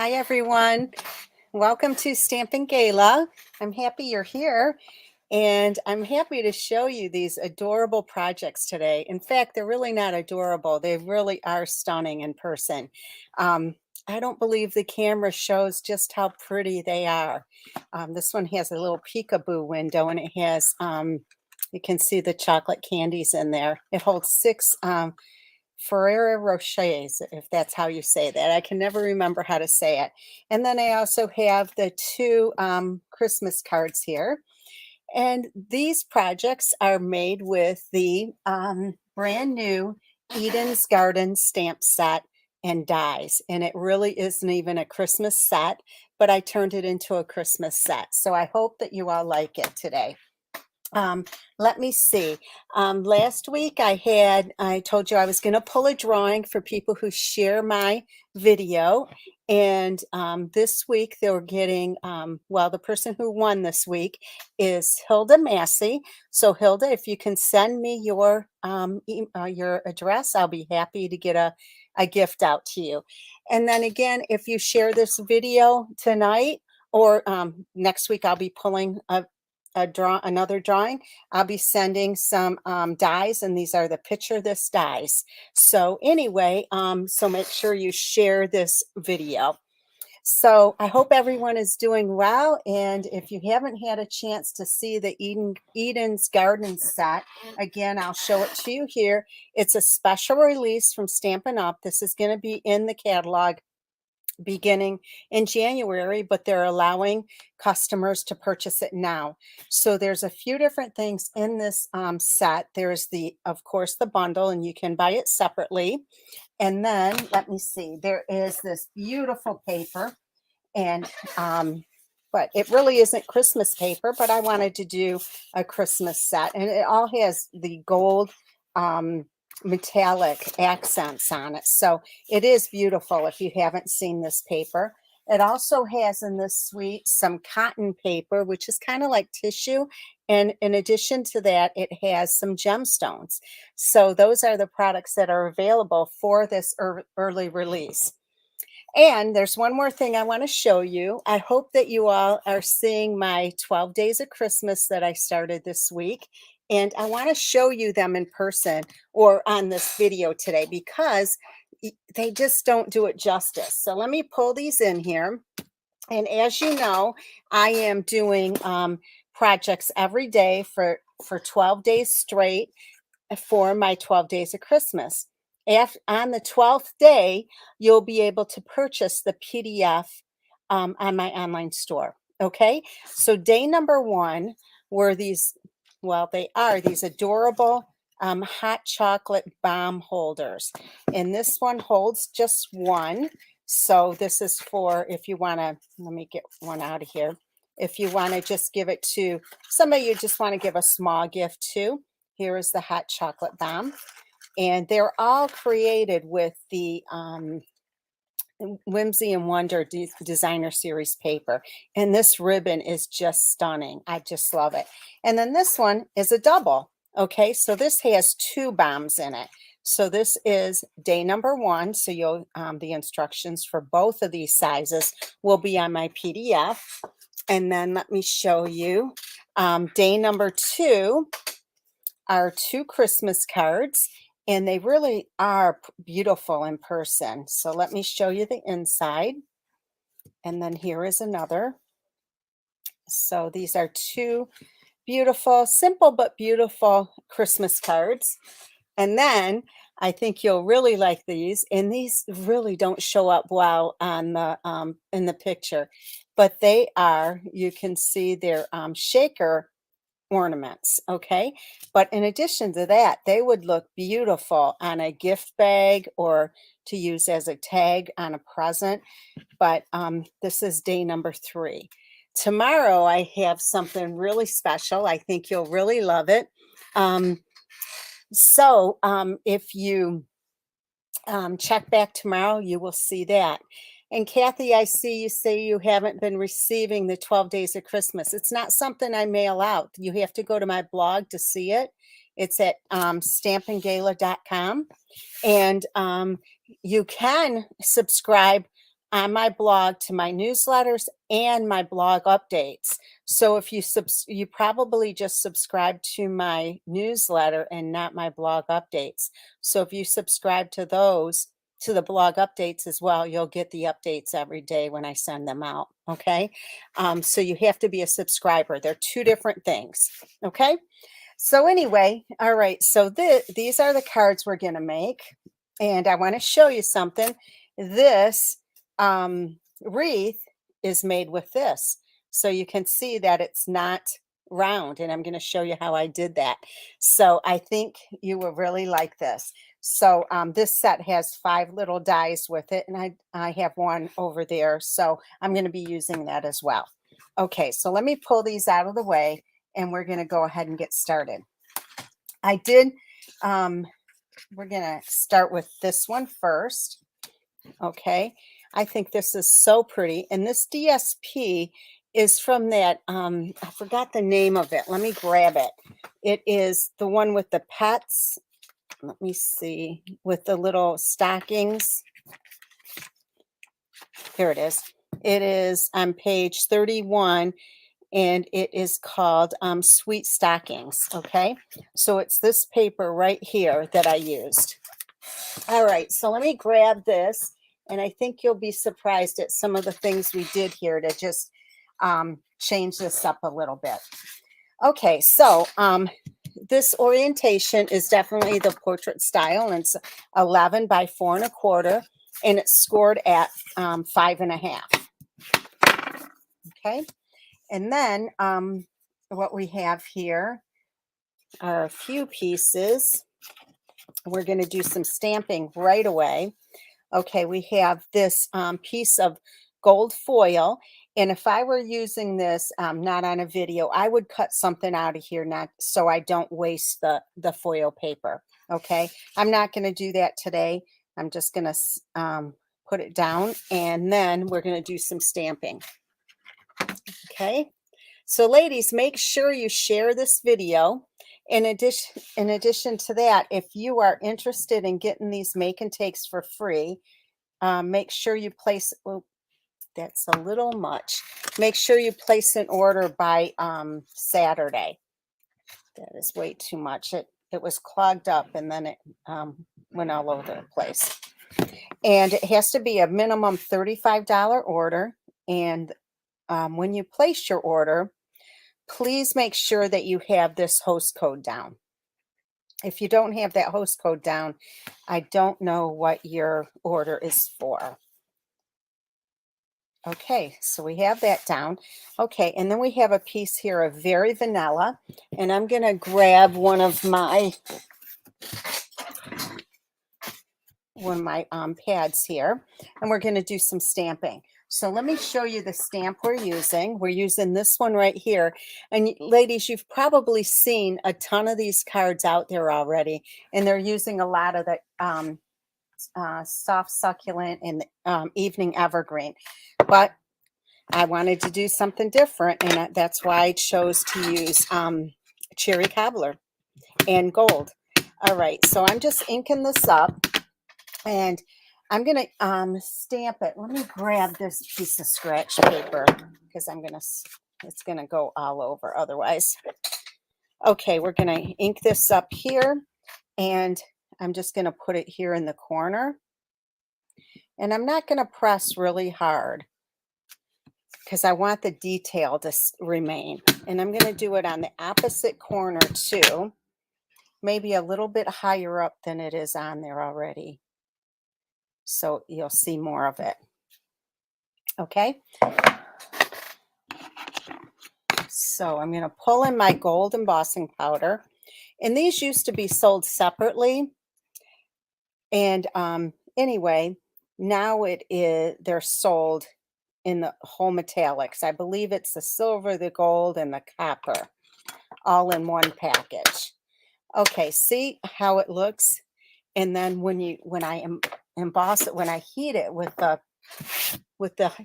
Hi, everyone. Welcome to Stampin' Gala. I'm happy you're here, and I'm happy to show you these adorable projects today. In fact, they're really not adorable. They really are stunning in person. Um, I don't believe the camera shows just how pretty they are. This one has a little peekaboo window, and it has, you can see the chocolate candies in there. It holds six Ferrero Rochers, if that's how you say that. I can never remember how to say it. And then I also have the two Christmas cards here. And these projects are made with the brand new Eden's Garden stamp set and dies. And it really isn't even a Christmas set, but I turned it into a Christmas set. So I hope that you all like it today. Um, Let me see. Last week I told you I was going to pull a drawing for people who share my video. And this week they were getting, well, the person who won this week is Hilda Massey. So Hilda, if you can send me your address, I'll be happy to get a gift out to you. And then again, if you share this video tonight or next week, I'll be pulling another drawing. I'll be sending some dies, and these are the picture this dies. So anyway, so make sure you share this video. So I hope everyone is doing well, and if you haven't had a chance to see the Eden's Garden set, again, I'll show it to you here. It's a special release from Stampin' Up. This is going to be in the catalog beginning in January, but they're allowing customers to purchase it now. So there's a few different things in this set. There's of course, the bundle, and you can buy it separately. And then let me see, there is this beautiful paper, and but it really isn't Christmas paper, but I wanted to do a Christmas set, and it all has the gold metallic accents on it. So it is beautiful if you haven't seen this paper. It also has in this suite some cotton paper, which is kind of like tissue. And in addition to that, it has some gemstones. So those are the products that are available for this early release. And there's one more thing I want to show you. I hope that you all are seeing my 12 Days of Christmas that I started this week. And I want to show you them in person or on this video today because they just don't do it justice. So let me pull these in here. And as you know, I am doing projects every day for 12 days straight for my 12 Days of Christmas. On the 12th day, you'll be able to purchase the PDF on my online store. Okay, so day number one were these, well, they are these adorable hot chocolate bomb holders. And this one holds just one. So this is for if you want to, let me get one out of here. If you want to just give it to somebody you just want to give a small gift to. Here is the hot chocolate bomb. And they're all created with the Whimsy and Wonder Designer Series paper. And this ribbon is just stunning. I just love it. And then this one is a double. Okay, so this has two bombs in it. So this is day number one. So you'll the instructions for both of these sizes will be on my PDF. And then let me show you day number two are two Christmas cards, and they really are beautiful in person. So let me show you the inside. And then here is another. So these are two beautiful, simple but beautiful Christmas cards. And then I think you'll really like these. And these really don't show up well on the in the picture, but they are, you can see they're shaker ornaments. Okay, but in addition to that, they would look beautiful on a gift bag or to use as a tag on a present. But this is day number three. Tomorrow I have something really special. I think you'll really love it. If you check back tomorrow, you will see that. And Kathy, I see you say you haven't been receiving the 12 Days of Christmas. It's not something I mail out. You have to go to my blog to see it. It's at stampinggala.com. And you can subscribe on my blog to my newsletters and my blog updates. So if you probably just subscribe to my newsletter and not my blog updates. So if you subscribe to those, to the blog updates as well, you'll get the updates every day when I send them out. Okay. So you have to be a subscriber. They're two different things. Okay. So anyway, all right. So these are the cards we're going to make. And I want to show you something. This wreath is made with this. So you can see that it's not round. And I'm going to show you how I did that. So I think you will really like this. So this set has 5 little dies with it. And I have one over there. So I'm going to be using that as well. Okay, so let me pull these out of the way. And we're going to go ahead and get started. We're going to start with this one first. Okay, I think this is so pretty. And this DSP is from that, I forgot the name of it. Let me grab it. It is the one with the pets. Let me see, with the little stockings. Here it is. It is on page 31. And it is called Sweet Stockings, okay? So it's this paper right here that I used. All right, so let me grab this, and I think you'll be surprised at some of the things we did here to just change this up a little bit. Okay, so this orientation is definitely the portrait style, and it's 11 by 4 1/4, and it's scored at 5 1/2. Okay. And then what we have here are a few pieces. We're going to do some stamping right away. Okay, we have this piece of gold foil. And if I were using this not on a video, I would cut something out of here, not so I don't waste the foil paper. Okay, I'm not going to do that today. I'm just going to put it down, and then we're going to do some stamping. Okay. So ladies, make sure you share this video. In addition to that, if you are interested in getting these make and takes for free, make sure you place, oh, that's a little much. Make sure you place an order by Saturday. That is way too much. It was clogged up and then it went all over the place. And it has to be a minimum $35 order. And when you place your order, please make sure that you have this host code down. If you don't have that host code down, I don't know what your order is for. Okay, so we have that down. Okay, and then we have a piece here of Very Vanilla, and I'm going to grab one of my pads here, and we're going to do some stamping. So let me show you the stamp we're using. We're using this one right here. And ladies, you've probably seen a ton of these cards out there already. And they're using a lot of the soft succulent and evening evergreen. But I wanted to do something different. And that's why I chose to use cherry cobbler and gold. All right, so I'm just inking this up. And I'm going to stamp it. Let me grab this piece of scratch paper because it's going to go all over otherwise. Okay, we're going to ink this up here, and I'm just going to put it here in the corner. And I'm not going to press really hard because I want the detail to remain. And I'm going to do it on the opposite corner too, maybe a little bit higher up than it is on there already. So you'll see more of it. Okay. So I'm going to pull in my gold embossing powder. And these used to be sold separately. And anyway, now they're sold in the whole metallics. I believe it's the silver, the gold, and the copper, all in one package. Okay, see how it looks? And then when I emboss it, when I heat it with the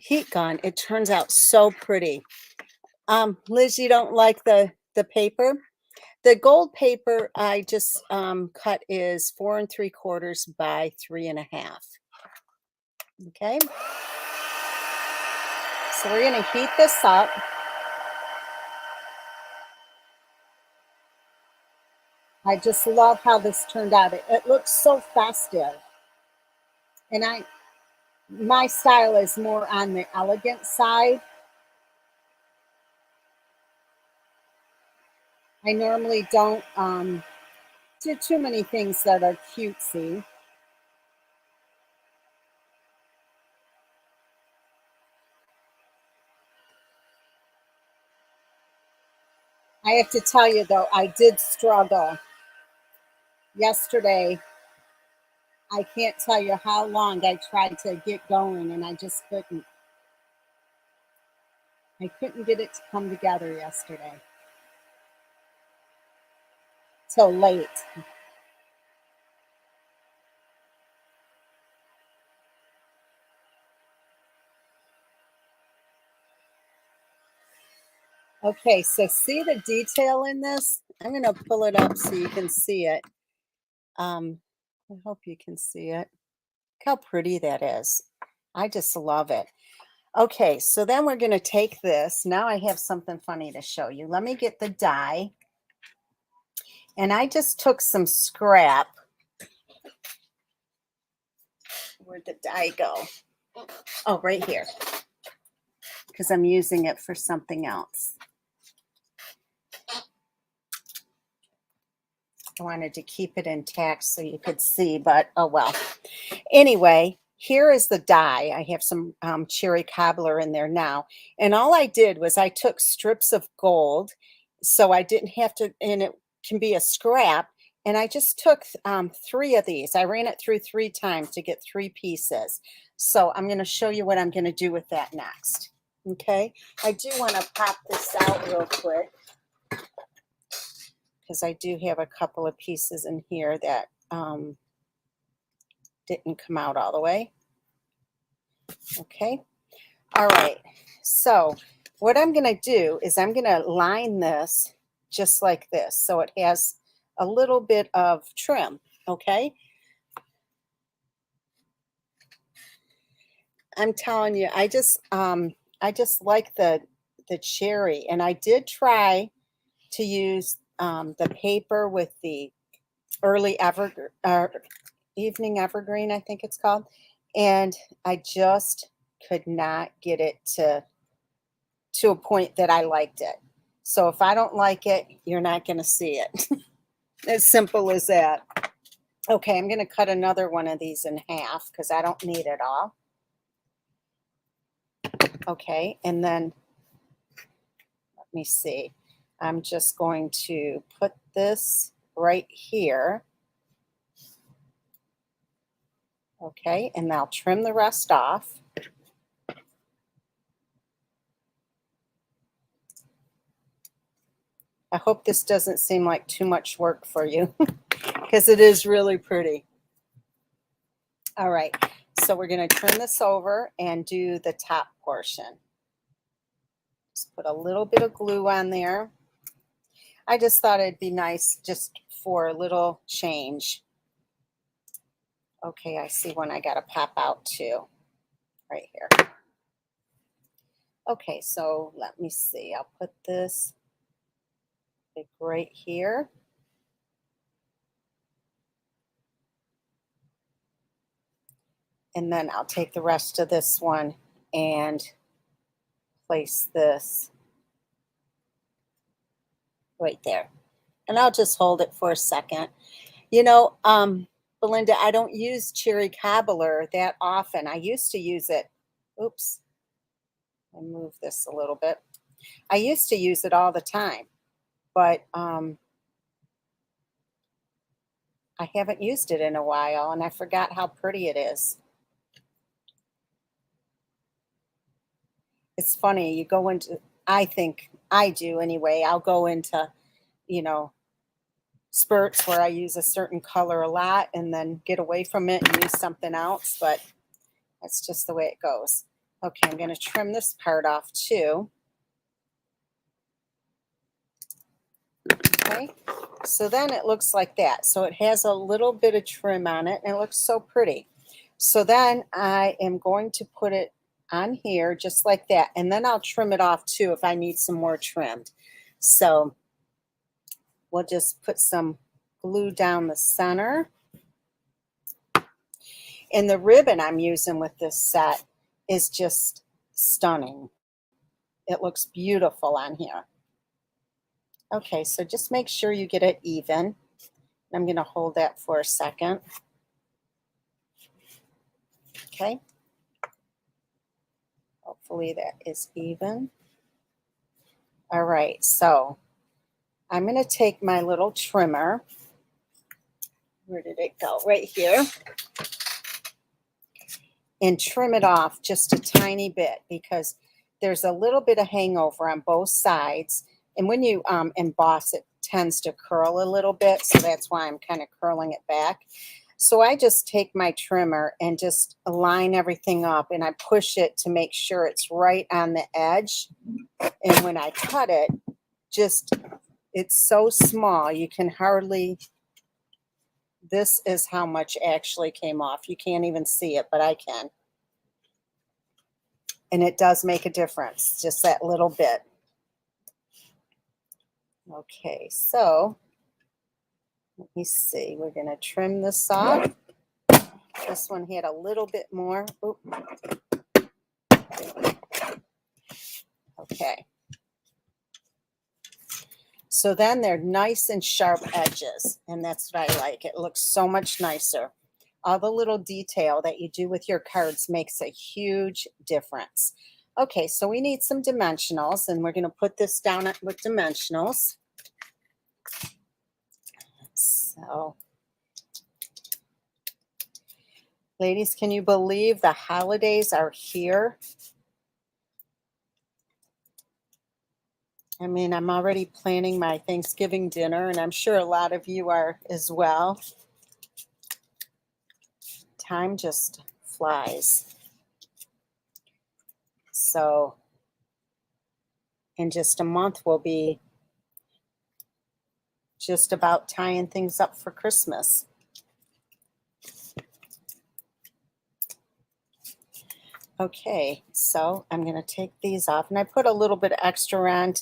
heat gun, it turns out so pretty. Liz, you don't like the paper? The gold paper I just cut is 4 3/4 by 3 1/2. Okay. So we're going to heat this up. I just love how this turned out. It looks so festive. And my style is more on the elegant side. I normally don't do too many things that are cutesy. I have to tell you though, I did struggle. Yesterday, I can't tell you how long I tried to get going and I just couldn't. I couldn't get it to come together yesterday till late. Okay, so see the detail in this? I'm going to pull it up so you can see it. I hope you can see it. Look how pretty that is. I just love it. Okay, so then we're going to take this. Now I have something funny to show you. Let me get the die. And I just took some scrap. Where'd the die go? Oh, right here. Because I'm using it for something else. I wanted to keep it intact so you could see, but oh well. Anyway, here is the die. I have some cherry cobbler in there now. And all I did was I took strips of gold so I didn't have to, and it can be a scrap. And I just took 3 of these. I ran it through 3 times to get 3 pieces. So I'm going to show you what I'm going to do with that next. Okay. I do want to pop this out real quick, because I do have a couple of pieces in here that didn't come out all the way. Okay. All right. So what I'm going to do is I'm going to line this just like this, so it has a little bit of trim. Okay. I'm telling you, I just like the cherry, and I did try to use the paper with the evening evergreen, I think it's called, and I just could not get it to a point that I liked it. So if I don't like it, you're not going to see it. As simple as that. Okay, I'm going to cut another one of these in half because I don't need it all. Okay, and then let me see. I'm just going to put this right here. Okay, and I'll trim the rest off. I hope this doesn't seem like too much work for you because it is really pretty. All right, so we're going to turn this over and do the top portion. Just put a little bit of glue on there. I just thought it'd be nice just for a little change. Okay, I see one I got to pop out too, right here. Okay, so let me see. I'll put this right here. And then I'll take the rest of this one and place this right there. And I'll just hold it for a second. You know, Belinda, I don't use cherry cobbler that often. I used to use it. Oops. I move this a little bit. I used to use it all the time, but I haven't used it in a while, and I forgot how pretty it is. It's funny, you go into, I think I do anyway, I'll go into, you know, spurts where I use a certain color a lot and then get away from it and use something else, but that's just the way it goes. Okay, I'm going to trim this part off too. Okay, so then it looks like that. So it has a little bit of trim on it and it looks so pretty. So then I am going to put it on here just like that. And then I'll trim it off too if I need some more trimmed. So we'll just put some glue down the center. And the ribbon I'm using with this set is just stunning. It looks beautiful on here. Okay, so just make sure you get it even. I'm going to hold that for a second. Okay. Hopefully that is even. All right, so I'm going to take my little trimmer. Where did it go? Right here. And trim it off just a tiny bit because there's a little bit of hangover on both sides. And when you emboss, it tends to curl a little bit. So that's why I'm kind of curling it back. So I just take my trimmer and just line everything up, and I push it to make sure it's right on the edge. And when I cut it, it's so small you can hardly, this is how much actually came off. You can't even see it, but I can. And it does make a difference, just that little bit. Okay, so let me see. We're going to trim this off. This one had a little bit more. Oop. Okay. So then they're nice and sharp edges, and that's what I like. It looks so much nicer. All the little detail that you do with your cards makes a huge difference. Okay, so we need some dimensionals, and we're going to put this down with dimensionals. So, ladies, can you believe the holidays are here? I mean, I'm already planning my Thanksgiving dinner, and I'm sure a lot of you are as well. Time just flies. So in just a month, we'll be just about tying things up for Christmas. Okay, so I'm going to take these off, and I put a little bit extra on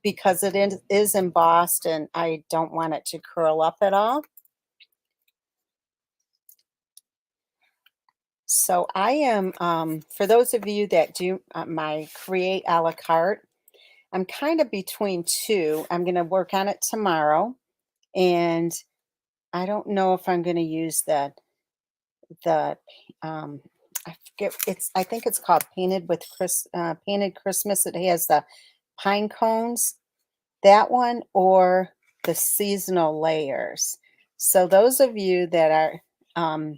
because it is embossed, and I don't want it to curl up at all. So I am, for those of you that do my Create a la carte, I'm kind of between two. I'm going to work on it tomorrow, and I don't know if I'm going to use the I forget, I think it's called Painted Christmas. It has the pine cones, that one, or the seasonal layers. So those of you that are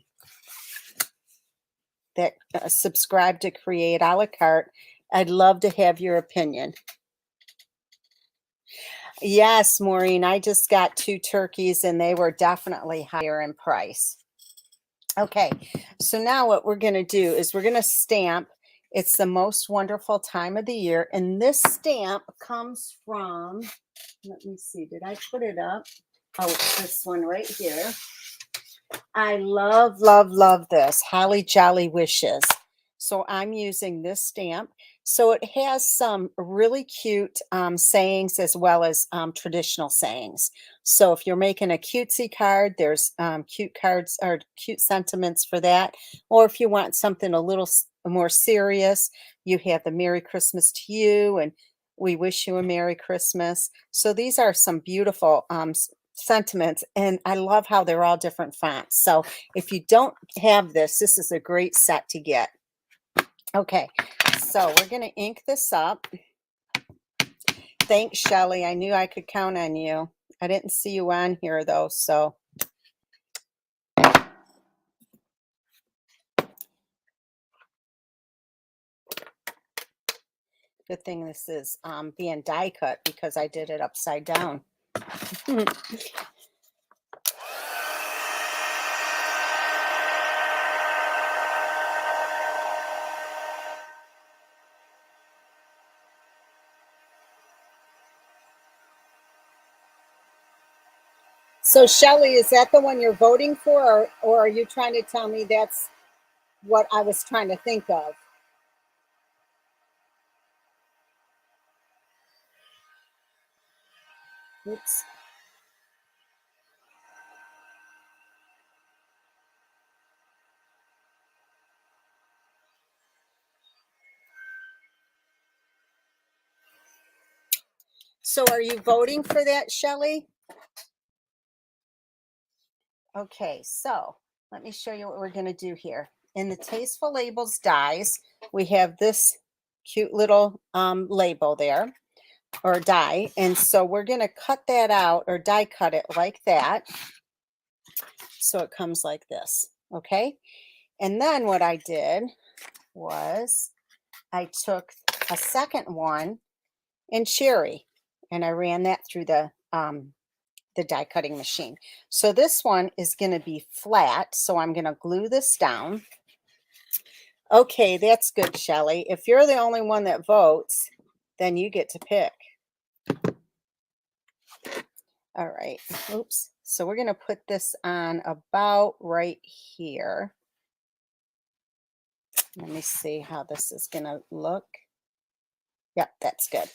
subscribe to Create a la carte, I'd love to have your opinion. Yes, Maureen, I just got 2 turkeys, and they were definitely higher in price. Okay, so now what we're going to do is we're going to stamp. It's the most wonderful time of the year, and this stamp comes from, let me see, did I put it up? Oh, it's this one right here. I love, love, love this, Holly Jolly Wishes. So I'm using this stamp. So it has some really cute sayings as well as traditional sayings. So if you're making a cutesy card, there's cute cards or cute sentiments for that. Or if you want something a little more serious, you have the Merry Christmas to you and we wish you a Merry Christmas. So these are some beautiful sentiments, and I love how they're all different fonts. So if you don't have this, this is a great set to get. Okay, so we're going to ink this up. Thanks, Shelly. I knew I could count on you. I didn't see you on here, though, so. Good thing this is being die cut because I did it upside down. So, Shelly, is that the one you're voting for, or are you trying to tell me that's what I was trying to think of? Oops. So are you voting for that, Shelley? Okay, so let me show you what we're going to do here. In the Tasteful Labels dies, we have this cute little label there, or die. And so we're going to cut that out, or die cut it like that. So it comes like this, okay? And then what I did was I took a second one in cherry, and I ran that through the die cutting machine. So this one is going to be flat, so I'm going to glue this down. Okay, that's good, Shelley. If you're the only one that votes, then you get to pick. All right, oops. So we're going to put this on about right here. Let me see how this is going to look. Yep, that's good.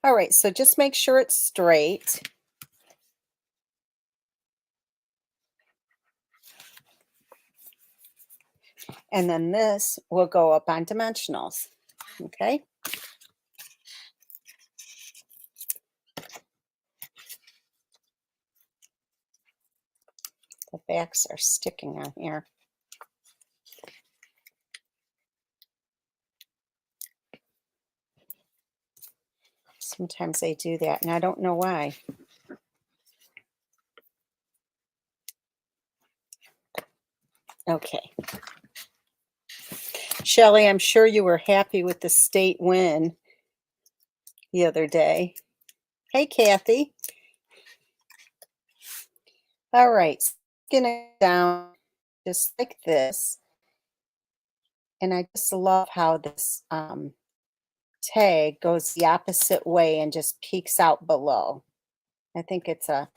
All right, so just make sure it's straight. And then this will go up on dimensionals, okay? The backs are sticking on here. Sometimes they do that, and I don't know why. Okay. Shelley, I'm sure you were happy with the state win the other day. Hey, Kathy. All right. Gonna down just like this. And I just love how this tag goes the opposite way and just peeks out below. I think it's a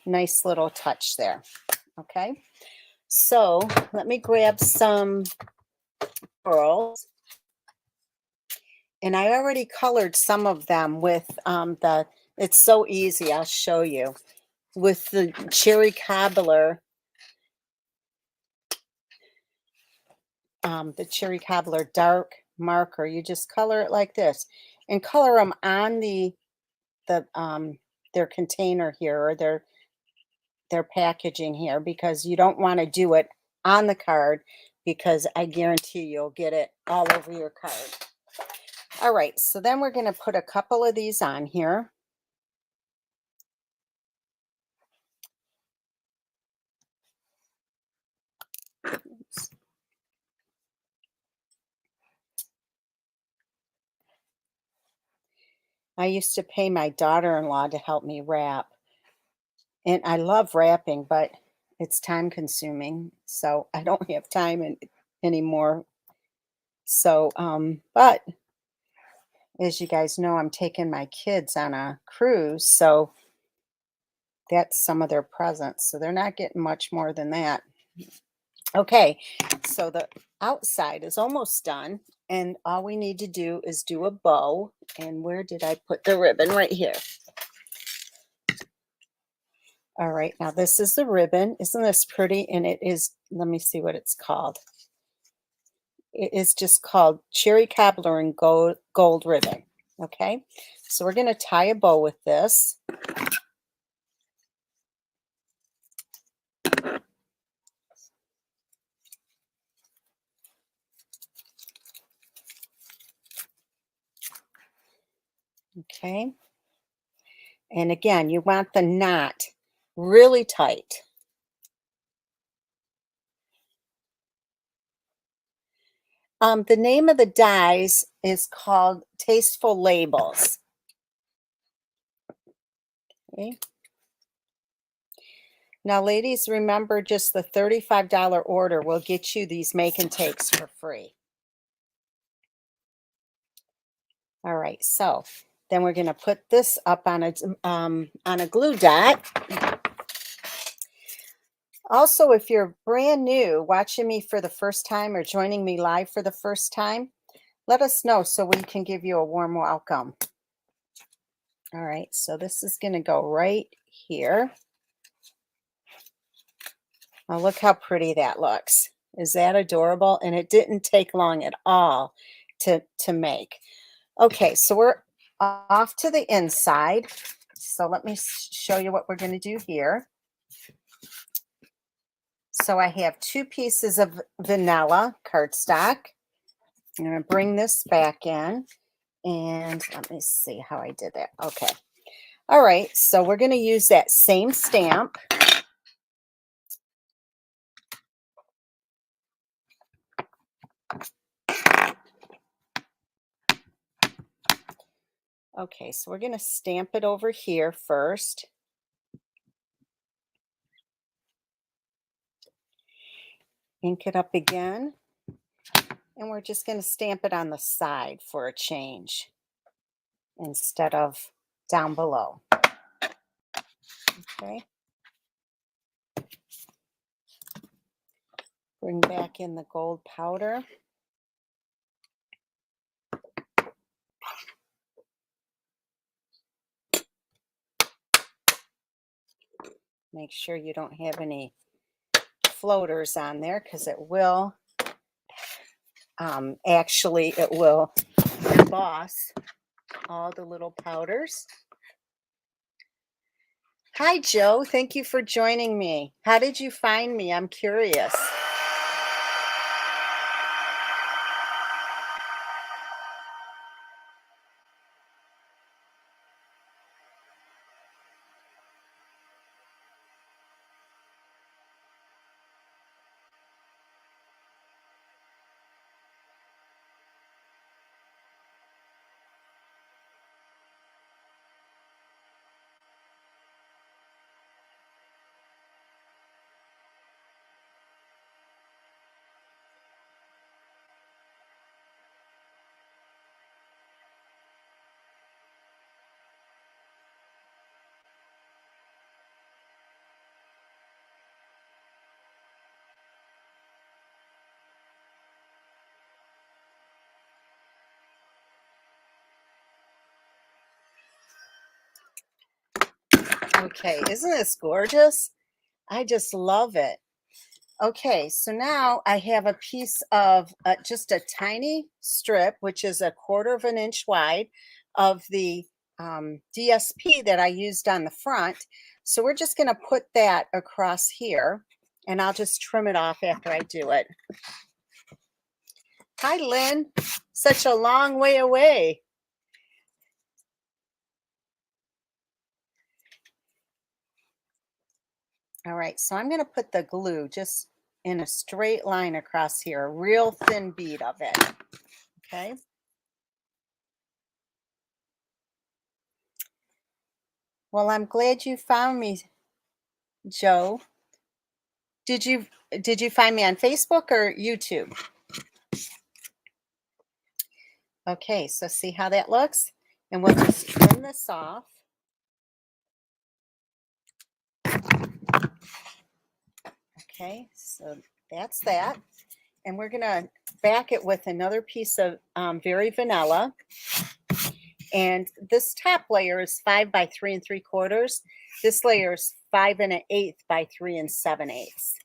nice little touch there. Okay. So let me grab some pearls. And I already colored some of them with it's so easy, I'll show you. With the cherry cobbler, dark marker. You just color it like this and color them on their container here, or their packaging here, because you don't want to do it on the card, because I guarantee you'll get it all over your card. All right, so then we're going to put a couple of these on here. Oops. I used to pay my daughter-in-law to help me wrap. And I love wrapping, but it's time consuming. So I don't have time anymore. So, but as you guys know, I'm taking my kids on a cruise. So that's some of their presents. So they're not getting much more than that. Okay, so the outside is almost done. And all we need to do is do a bow. And where did I put the ribbon? Right here. All right, now this is the ribbon. Isn't this pretty? And it is, let me see what it's called. It is just called Cherry Cobbler and Gold Ribbon. Okay, so we're going to tie a bow with this. Okay, and again, you want the knot really tight. The name of the dies is called Tasteful Labels. Okay. Now, ladies, remember, just the $35 order will get you these make and takes for free. All right, so then we're going to put this up on a glue dot. Also, if you're brand new watching me for the first time or joining me live for the first time, let us know so we can give you a warm welcome. All right, so this is going to go right here. Oh, look how pretty that looks. Is that adorable? And it didn't take long at all to make. Okay, so we're off to the inside. So let me show you what we're going to do here. So I have 2 pieces of vanilla cardstock. I'm going to bring this back in, and let me see how I did that. Okay. All right, so we're going to use that same stamp. Okay, so we're going to stamp it over here first. Ink it up again. And we're just going to stamp it on the side for a change instead of down below. Okay. Bring back in the gold powder. Make sure you don't have any floaters on there, because it will it will emboss all the little powders. Hi, Joe. Thank you for joining me. How did you find me? I'm curious. Okay, isn't this gorgeous? I just love it. Okay, so now I have a piece of just a tiny strip, which is 1/4 of an inch wide, of the DSP that I used on the front. So we're just going to put that across here, and I'll just trim it off after I do it. Hi, Lynn. Such a long way away. All right, so I'm going to put the glue just in a straight line across here, a real thin bead of it. Okay. Well, I'm glad you found me, Joe. Did you find me on Facebook or YouTube? Okay, so see how that looks? And we'll just trim this off. Okay, so that's that. And we're gonna back it with another piece of very vanilla. And this top layer is 5 by 3 3/4. This layer is 5 1/8 by 3 7/8.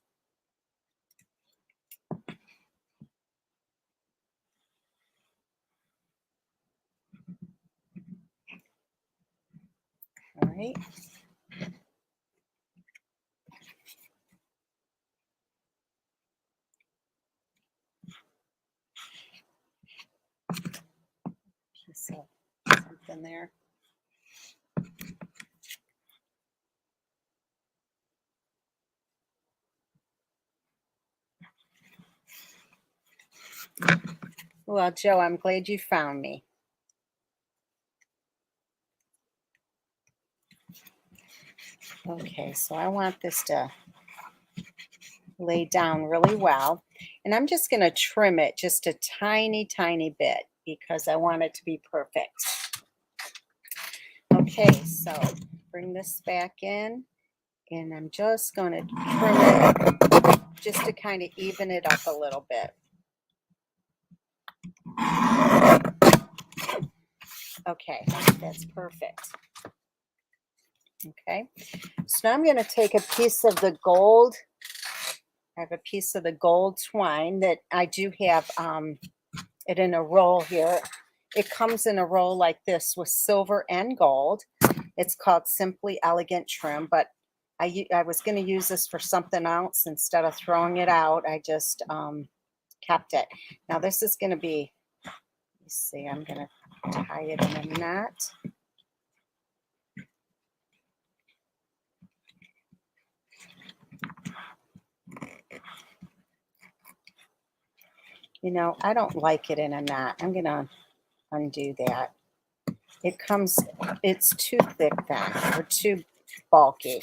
All right. Piece of something there. Well, Joe, I'm glad you found me. Okay, so I want this to lay down really well. And I'm just going to trim it just a tiny, tiny bit because I want it to be perfect. Okay, so bring this back in, and I'm just going to trim it just to kind of even it up a little bit. Okay, that's perfect. Okay, so now I'm going to take a piece of the gold. I have a piece of the gold twine that I do have it in a roll here. It comes in a roll like this with silver and gold. It's called Simply Elegant Trim, but I was going to use this for something else. Instead of throwing it out, I just kept it. Now this is going to be, let's see, I'm going to tie it in a knot. You know, I don't like it in a knot. I'm going to undo that. It's too thick then, or too bulky.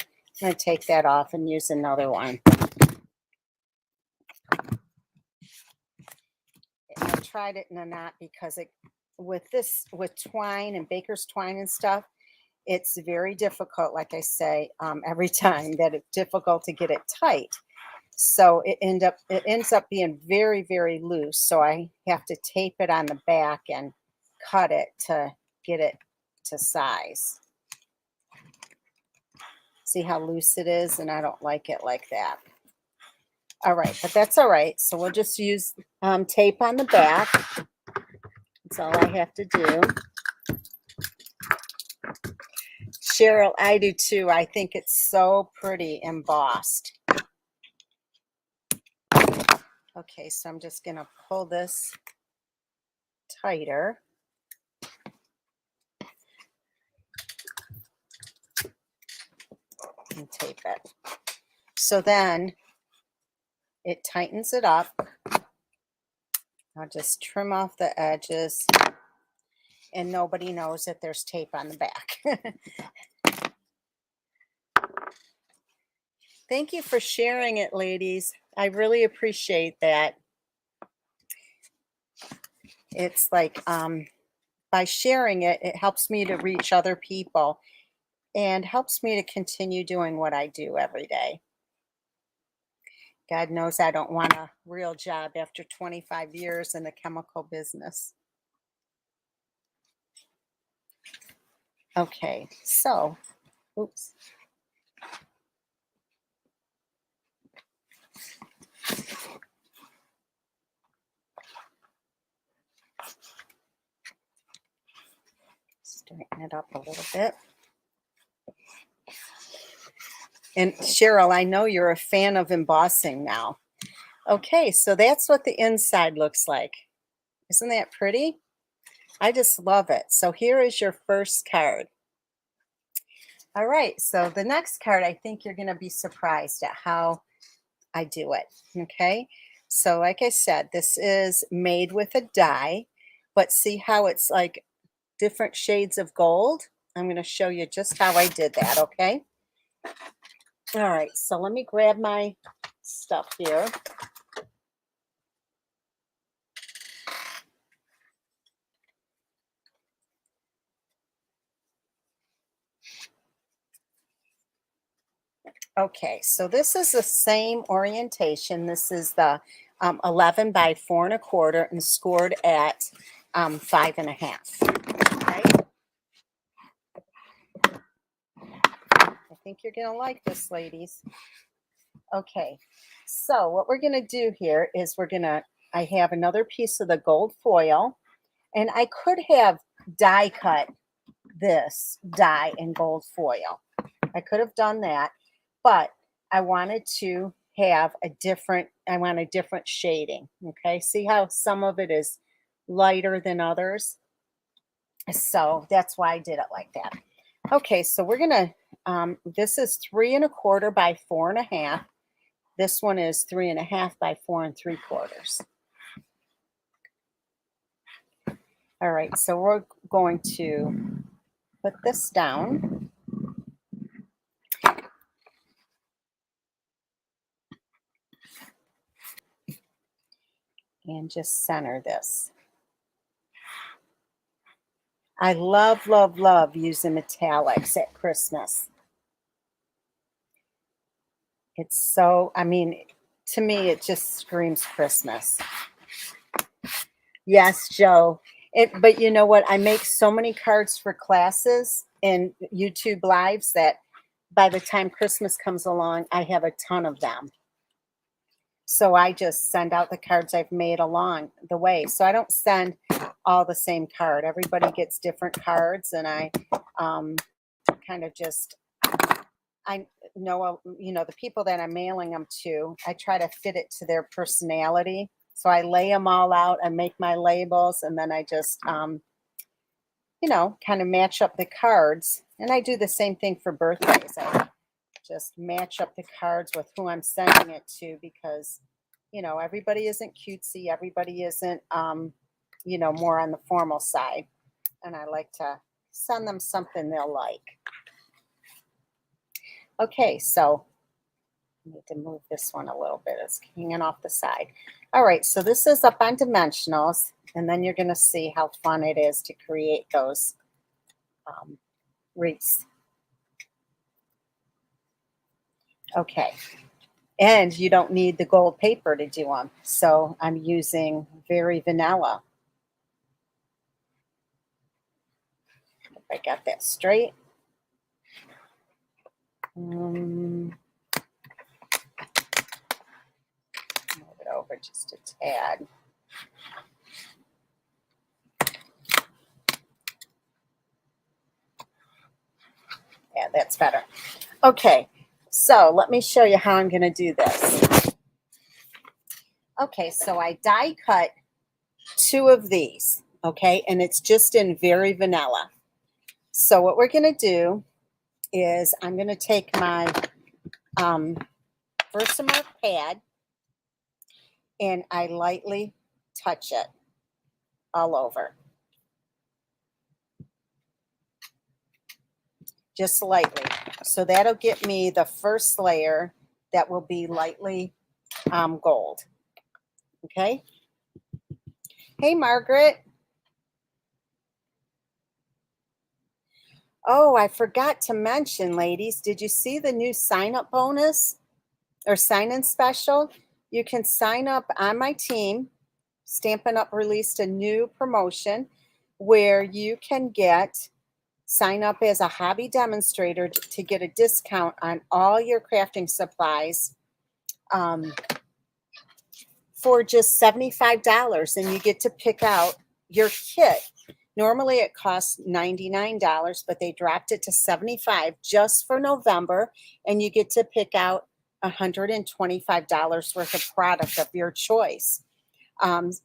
I'm going to take that off and use another one. I tried it in a knot because with twine and baker's twine and stuff, it's very difficult, like I say, every time that it's difficult to get it tight. So it ends up being very, very loose. So I have to tape it on the back and cut it to get it to size. See how loose it is? And I don't like it like that. All right, but that's all right. So we'll just use tape on the back. That's all I have to do. Cheryl, I do too. I think it's so pretty embossed. Okay, so I'm just going to pull this tighter. And tape it. So then it tightens it up. I'll just trim off the edges and nobody knows that there's tape on the back. Thank you for sharing it, ladies. I really appreciate that. It's like by sharing it, it helps me to reach other people and helps me to continue doing what I do every day. God knows I don't want a real job after 25 years in the chemical business. Okay, so, oops. Straighten it up a little bit. And Cheryl, I know you're a fan of embossing now. Okay, so that's what the inside looks like. Isn't that pretty? I just love it. So here is your first card. All right, so the next card, I think you're going to be surprised at how I do it. Okay, so like I said, this is made with a die, but see how it's like different shades of gold? I'm going to show you just how I did that, okay? All right, so let me grab my stuff here. Okay, so this is the same orientation. This is the 11 by 4 1/4 and scored at 5 1/2. Okay. I think you're going to like this, ladies. Okay, so what we're going to do here is I have another piece of the gold foil, and I could have die cut this die in gold foil. I could have done that, but I wanted to have a different shading. Okay, see how some of it is lighter than others? So that's why I did it like that. Okay, so we're gonna, this is 3 1/4 by 4 1/2. This one is 3 1/2 by 4 3/4. All right, so we're going to put this down. And just center this. I love, love, love using metallics at Christmas. It's so, I mean, to me, it just screams Christmas. Yes, Joe. But you know what? I make so many cards for classes and YouTube lives that by the time Christmas comes along, I have a ton of them. So I just send out the cards I've made along the way. So I don't send all the same card. Everybody gets different cards, and I um, kind of just I know, the people that I'm mailing them to, I try to fit it to their personality. So I lay them all out, I make my labels, and then I just, kind of match up the cards. And I do the same thing for birthdays. I just match up the cards with who I'm sending it to because, everybody isn't cutesy. Everybody isn't, more on the formal side. And I like to send them something they'll like. Okay, so I need to move this one a little bit. It's hanging off the side. All right, so this is up on dimensionals, and then you're going to see how fun it is to create those wreaths. Okay, and you don't need the gold paper to do them, so I'm using very vanilla. If I got that straight. Move it over just a tad. Yeah, that's better. Okay, so let me show you how I'm going to do this. Okay, so I die cut 2 of these, okay, and it's just in very vanilla. So what we're going to do is I'm going to take my Versamark pad and I lightly touch it all over. Just lightly. So that'll get me the first layer that will be lightly gold. Okay. Hey, Margaret. Oh, I forgot to mention, ladies, did you see the new sign-up bonus or sign-in special? You can sign up on my team. Stampin' Up! Released a new promotion where you can sign up as a hobby demonstrator to get a discount on all your crafting supplies for just $75, and you get to pick out your kit. Normally it costs $99, but they dropped it to $75 just for November, and you get to pick out $125 worth of product of your choice.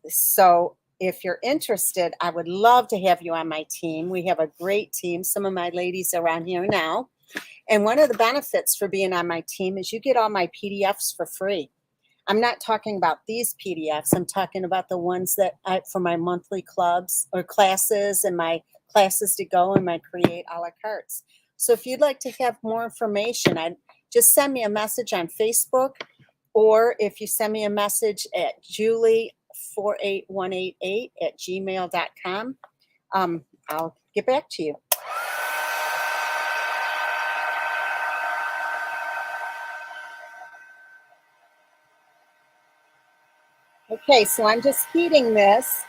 So if you're interested, I would love to have you on my team. We have a great team. Some of my ladies are on here now. And one of the benefits for being on my team is you get all my PDFs for free. I'm not talking about these PDFs. I'm talking about the ones that for my monthly clubs or classes and my classes to go and my create a la cartes. So if you'd like to have more information, just send me a message on Facebook, or if you send me a message at julie48188@gmail.com, I'll get back to you. Okay, so I'm just heating this.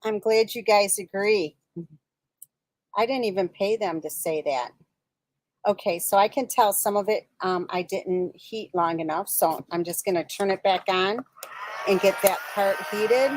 I'm glad you guys agree. I didn't even pay them to say that. Okay, so I can tell some of it I didn't heat long enough, so I'm just going to turn it back on and get that part heated.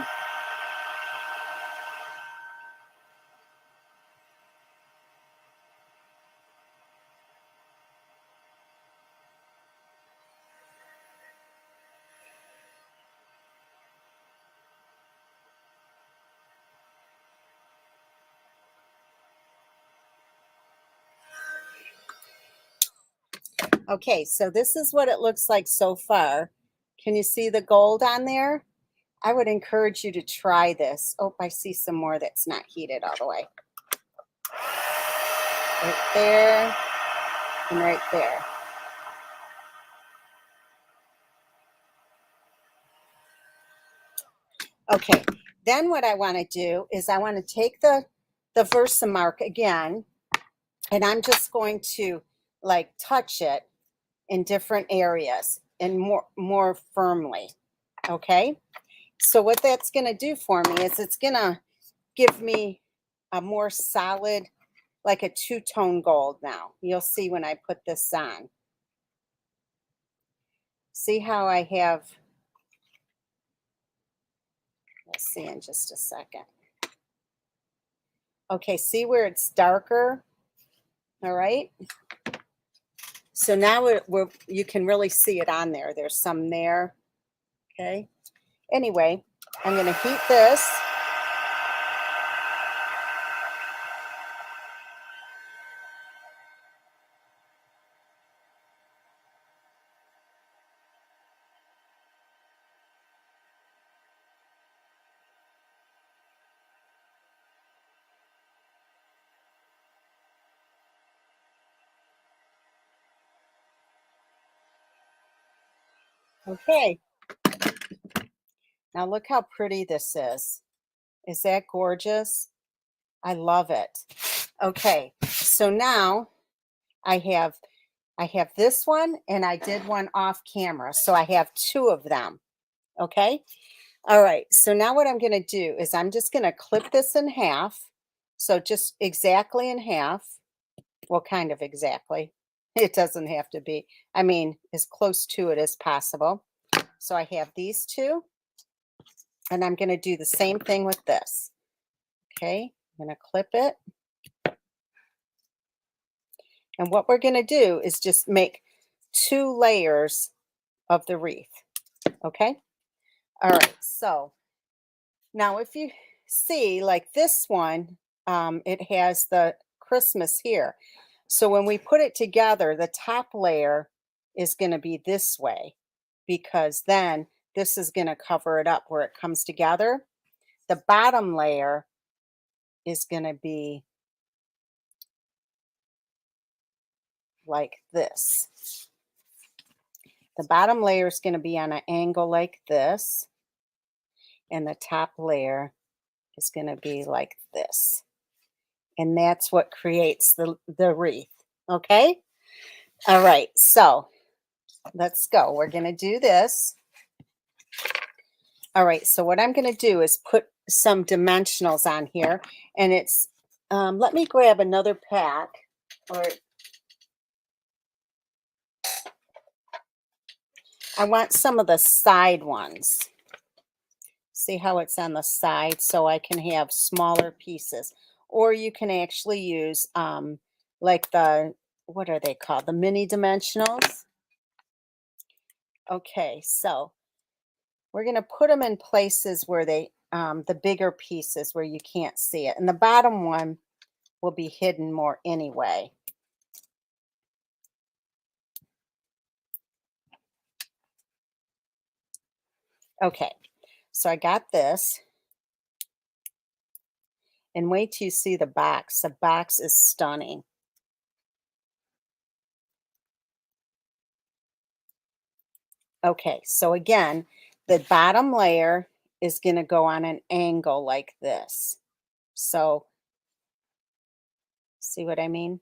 Okay, so this is what it looks like so far. Can you see the gold on there? I would encourage you to try this. Oh, I see some more that's not heated all the way. Right there and right there. Okay, then what I want to do is I want to take the Versamark again, and I'm just going to like touch it in different areas and more firmly. Okay, so what that's going to do for me is it's going to give me a more solid, like a two-tone gold now. You'll see when I put this on. See how I have, let's see in just a second. Okay, see where it's darker? All right. So now you can really see it on there. There's some there. Okay. Anyway, I'm going to heat this. Okay. Now look how pretty this is. Is that gorgeous? I love it. Okay. So now I have this one, and I did one off camera. So I have two of them. Okay. All right. So now what I'm going to do is I'm just going to clip this in half. So just exactly in half. Well, kind of exactly. It doesn't have to be. I mean, as close to it as possible. So I have these two, and I'm going to do the same thing with this. Okay. I'm going to clip it. And what we're going to do is just make 2 layers of the wreath. Okay. All right. So now if you see like this one, it has the Christmas here. So when we put it together, the top layer is going to be this way, because then this is going to cover it up where it comes together. The bottom layer is going to be like this. The bottom layer is going to be on an angle like this, and the top layer is going to be like this. And that's what creates the wreath. Okay? All right. So let's go. We're going to do this. All right. So what I'm going to do is put some dimensionals on here. And it's, let me grab another pack. Or I want some of the side ones. See how it's on the side, so I can have smaller pieces. Or you can actually use like the, what are they called? The mini dimensionals. Okay, so we're going to put them in places where they, the bigger pieces where you can't see it. And the bottom one will be hidden more anyway. Okay, so I got this. And wait till you see the box. The box is stunning. Okay, so again, the bottom layer is going to go on an angle like this. So, see what I mean?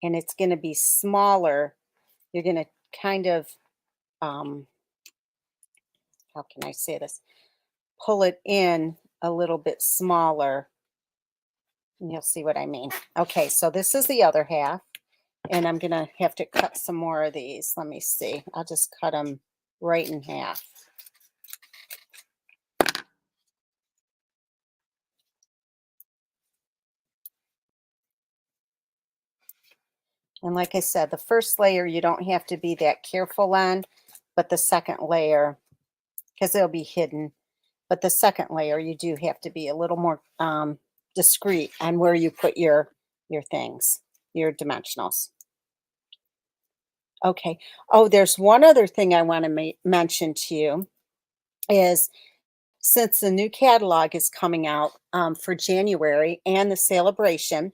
And it's going to be smaller. You're going to kind of, how can I say this? Pull it in a little bit smaller. And you'll see what I mean. Okay, so this is the other half. And I'm going to have to cut some more of these. Let me see. I'll just cut them right in half. And like I said, the first layer you don't have to be that careful on, but the second layer, because it'll be hidden, but the second layer you do have to be a little more discreet on where you put your your things, your dimensionals. Okay. Oh, there's one other thing I want to mention to you is since the new catalog is coming out for January and the celebration,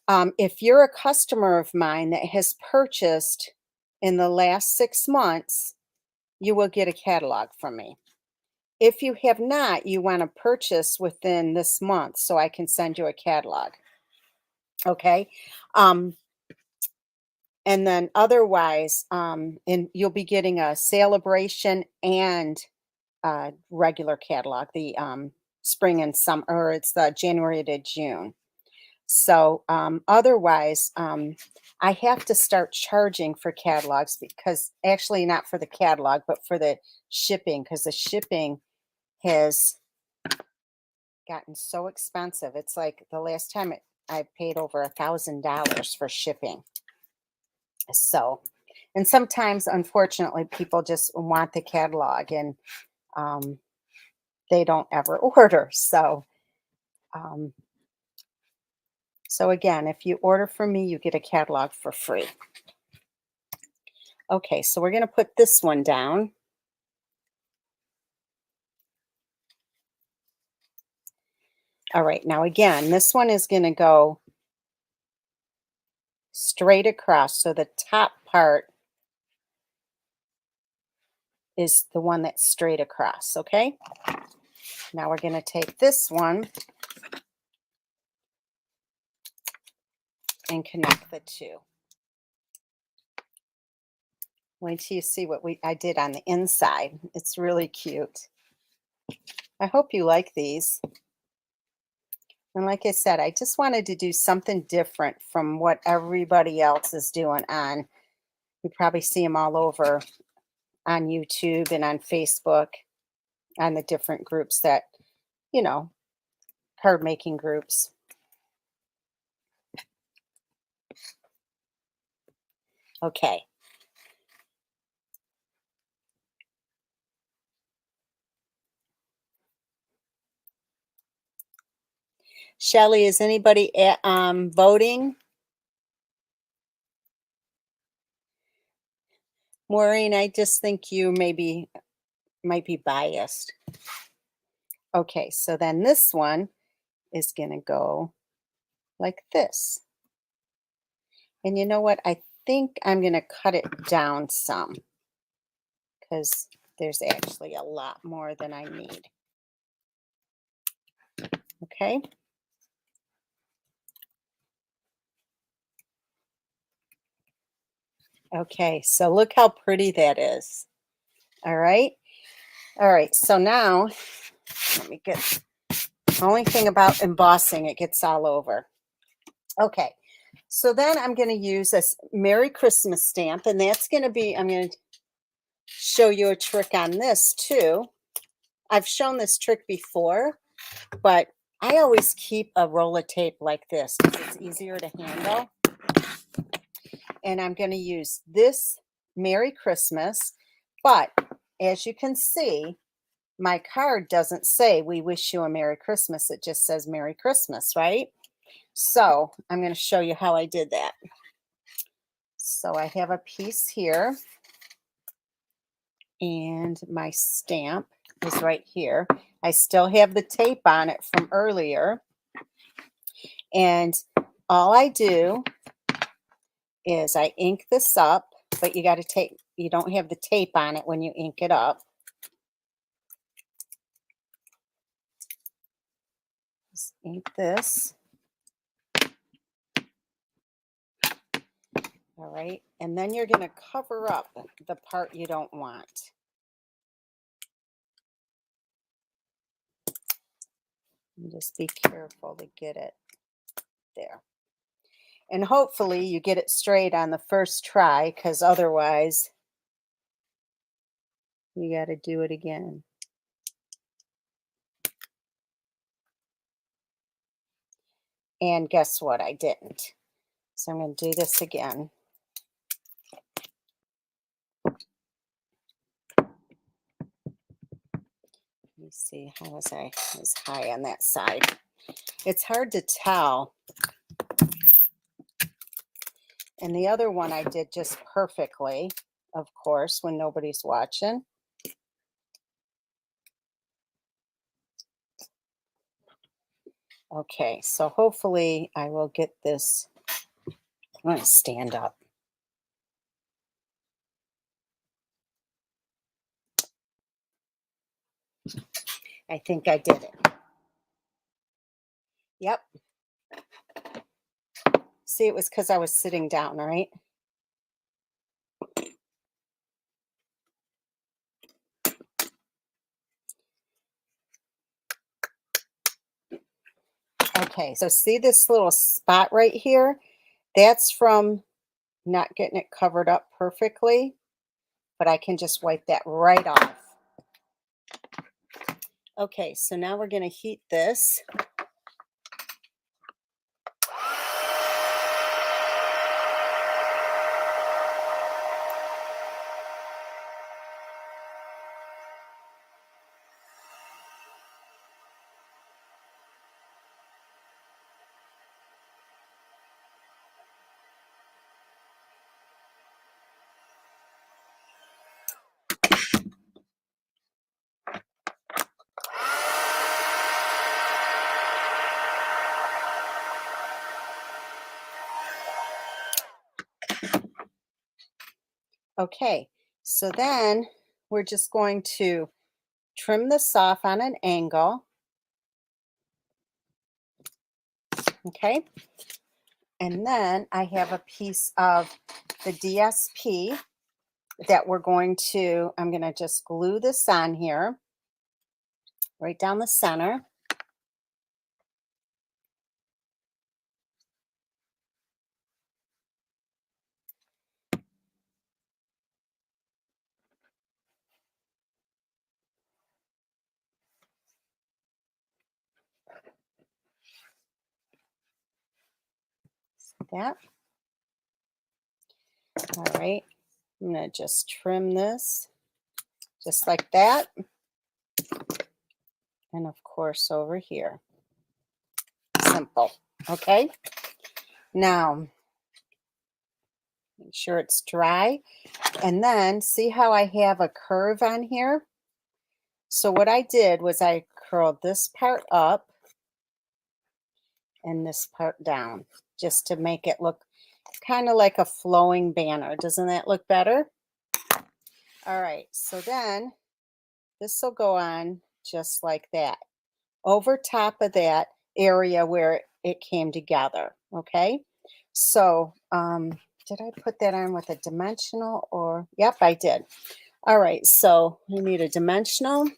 if you're a customer of mine that has purchased in the last 6 months, you will get a catalog from me. If you have not, you want to purchase within this month so I can send you a catalog. Okay. Um, and then otherwise, and you'll be getting a celebration and regular catalog, the spring and summer, or it's the January to June. So otherwise, I have to start charging for catalogs because actually not for the catalog, but for the shipping because the shipping has gotten so expensive. It's like the last time I paid over $1,000 for shipping. So, and sometimes, unfortunately, people just want the catalog and um, they don't ever order. Um, so again, if you order from me, you get a catalog for free. Okay, so we're going to put this one down. All right, now again, this one is going to go straight across. So the top part is the one that's straight across, okay? Now we're going to take this one and connect the two. Wait till you see what I did on the inside. It's really cute. I hope you like these. And like I said, I just wanted to do something different from what everybody else is doing on. You probably see them all over on YouTube and on Facebook, on the different groups that, you know, card making groups. Okay. Shelly, is anybody voting? Maureen, I just think you maybe might be biased. Okay, so then this one is going to go like this. And you know what? I think I'm going to cut it down some because there's actually a lot more than I need. Okay. Okay, so look how pretty that is. All right. All right, so now let me get the only thing about embossing, it gets all over. Okay, so then I'm going to use this Merry Christmas stamp, and that's going to be, I'm going to show you a trick on this too. I've shown this trick before, but I always keep a roll of tape like this because it's easier to handle. And I'm going to use this Merry Christmas, but as you can see, my card doesn't say we wish you a Merry Christmas. It just says Merry Christmas, right? So I'm going to show you how I did that. So I have a piece here and my stamp is right here. I still have the tape on it from earlier. And all I do is I ink this up, but you got to take, you don't have the tape on it when you ink it up. Just ink this. All right, and then you're going to cover up the part you don't want. And just be careful to get it there. And hopefully you get it straight on the first try, because otherwise you got to do it again. And guess what? I didn't. So I'm going to do this again. Let me see, how was I? I was high on that side. It's hard to tell And the other one I did just perfectly, of course, when nobody's watching. Okay, so hopefully I will get this. I'm going to stand up. I think I did it. Yep. See, it was because I was sitting down, right? Okay, so see this little spot right here? That's from not getting it covered up perfectly, but I can just wipe that right off. Okay, so now we're going to heat this. Okay, so then we're just going to trim this off on an angle. Okay, and then I have a piece of the DSP that I'm going to just glue this on here, right down the center. That. All right, I'm going to just trim this just like that. And of course over here. Simple. Okay, now make sure it's dry. And then see how I have a curve on here? So what I did was I curled this part up and this part down just to make it look kind of like a flowing banner. Doesn't that look better? All right, so then this will go on just like that over top of that area where it came together. Okay, so did I put that on with a dimensional or? Yep, I did. All right, so we need a dimensional.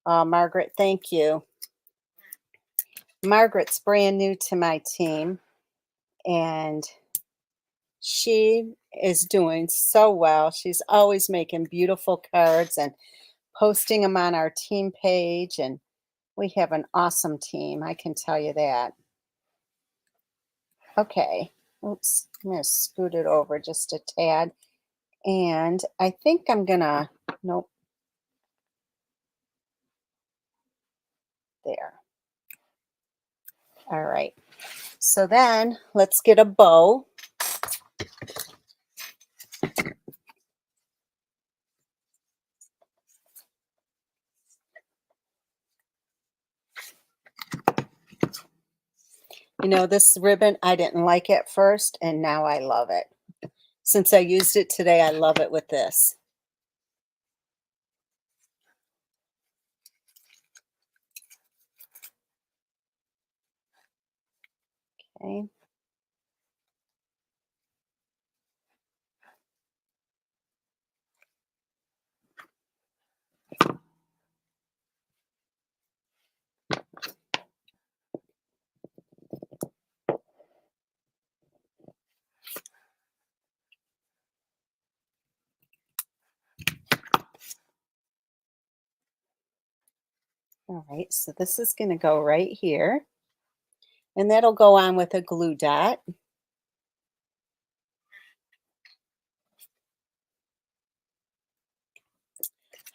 Margaret, thank you. Margaret's brand new to my team, and she is doing so well. She's always making beautiful cards and posting them on our team page, and we have an awesome team, I can tell you that. Okay, oops, I'm going to scoot it over just a tad, and I think I'm going to, nope, there. All right, so then let's get a bow. You know, this ribbon, I didn't like at first, and now I love it. Since I used it today, I love it with this. Okay. All right, so this is going to go right here, and that'll go on with a glue dot.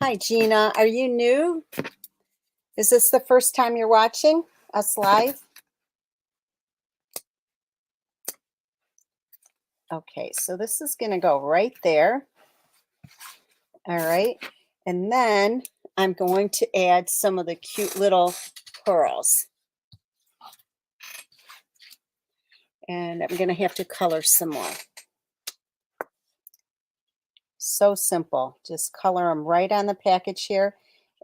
Hi, Gina. Are you new? Is this the first time you're watching us live? Okay, so this is going to go right there. All right. And then I'm going to add some of the cute little pearls. And I'm going to have to color some more. So simple. Just color them right on the package here.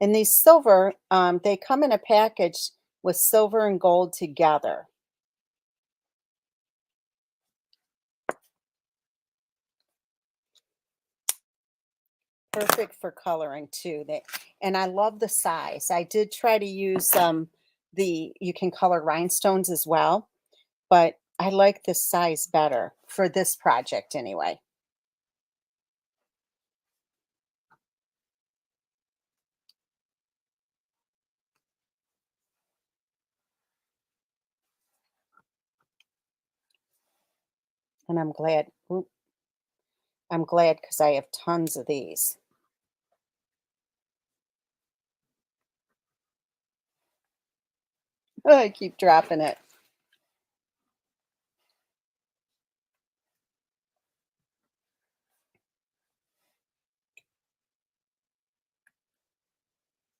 And these silver, they come in a package with silver and gold together. Perfect for coloring too. And I love the size. I did try to use you can color rhinestones as well, but I like this size better for this project anyway. And I'm glad. I'm glad because I have tons of these. Oh, I keep dropping it.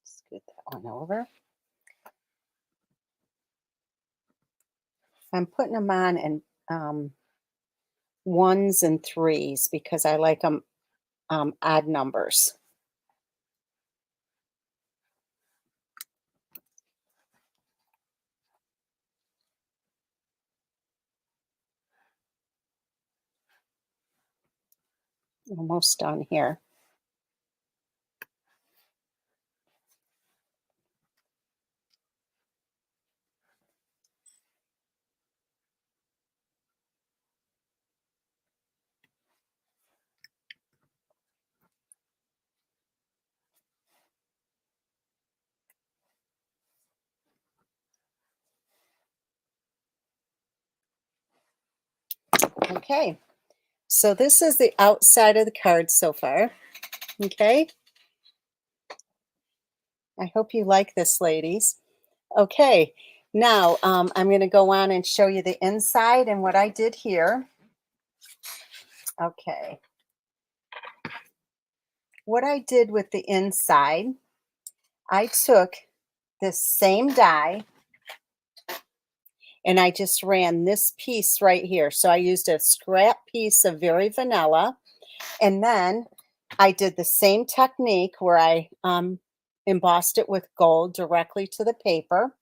Scoot that one over. I'm putting them on in ones and threes because I like them odd numbers. Almost done here. Okay, so this is the outside of the card so far. Okay, I hope you like this, ladies. Okay, now I'm going to go on and show you the inside and what I did here. Okay, what I did with the inside, I took this same die and I just ran this piece right here. So I used a scrap piece of Very Vanilla, and then I did the same technique where I embossed it with gold directly to the paper.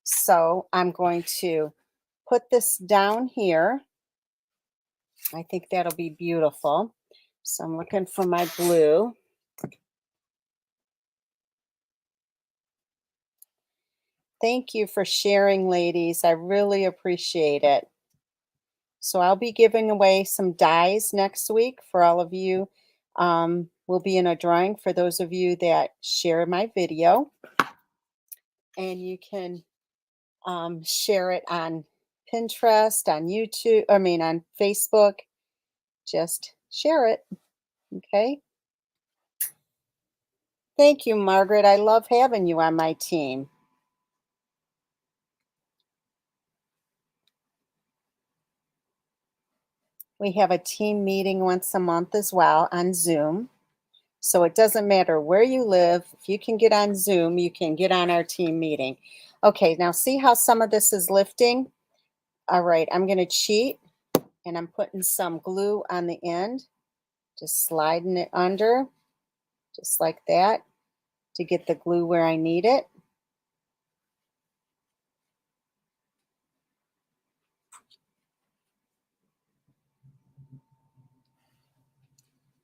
So I'm going to put this down here. I think that'll be beautiful. So I'm looking for my glue. Thank you for sharing, ladies. I really appreciate it. So I'll be giving away some dies next week for all of you. We'll be in a drawing for those of you that share my video. And you can share it on Pinterest, on YouTube, on Facebook. Just share it. Okay. Thank you, Margaret. I love having you on my team. We have a team meeting once a month as well on Zoom. So it doesn't matter where you live. If you can get on Zoom, you can get on our team meeting. Okay, now see how some of this is lifting? All right, I'm going to cheat and I'm putting some glue on the end, just sliding it under, just like that, to get the glue where I need it.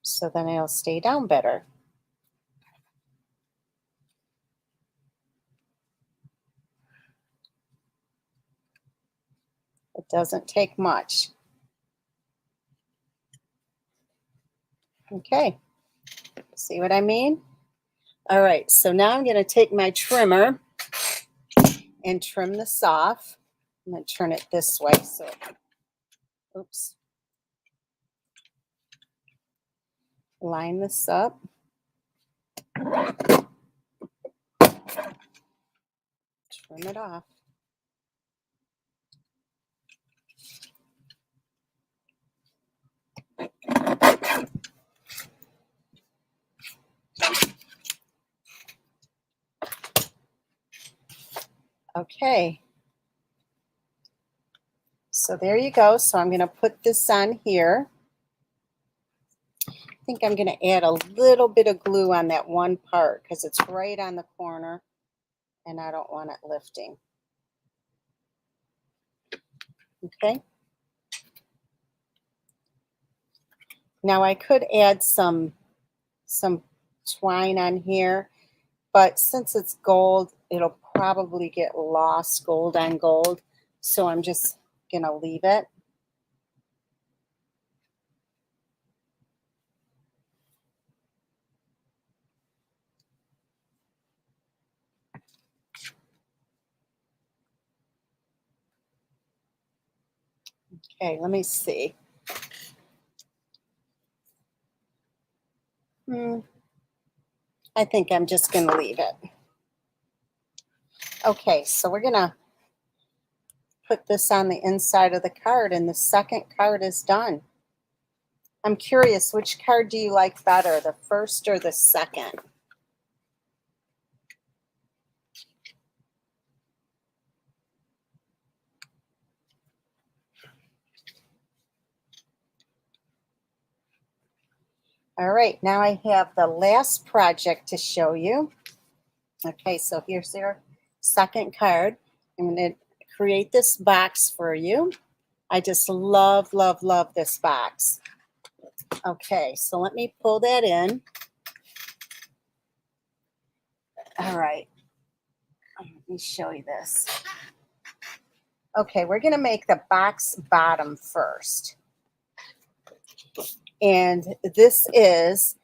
So then it'll stay down better. It doesn't take much. Okay, see what I mean? All right, so now I'm going to take my trimmer and trim this off. I'm going to turn it this way. So, oops. Line this up. Trim it off. Okay. So there you go. So I'm going to put this on here. I think I'm going to add a little bit of glue on that one part because it's right on the corner and I don't want it lifting. Okay. Now I could add some twine on here, but since it's gold, it'll probably get lost gold on gold. So I'm just going to leave it. Okay, let me see. I think I'm just going to leave it. Okay, so we're going to put this on the inside of the card, and the second card is done. I'm curious, which card do you like better, the first or the second? All right, now I have the last project to show you. Okay, so here's your second card. I'm going to create this box for you. I just love, love, love this box. Okay, so let me pull that in. All right, let me show you this. Okay, we're going to make the box bottom first. And this is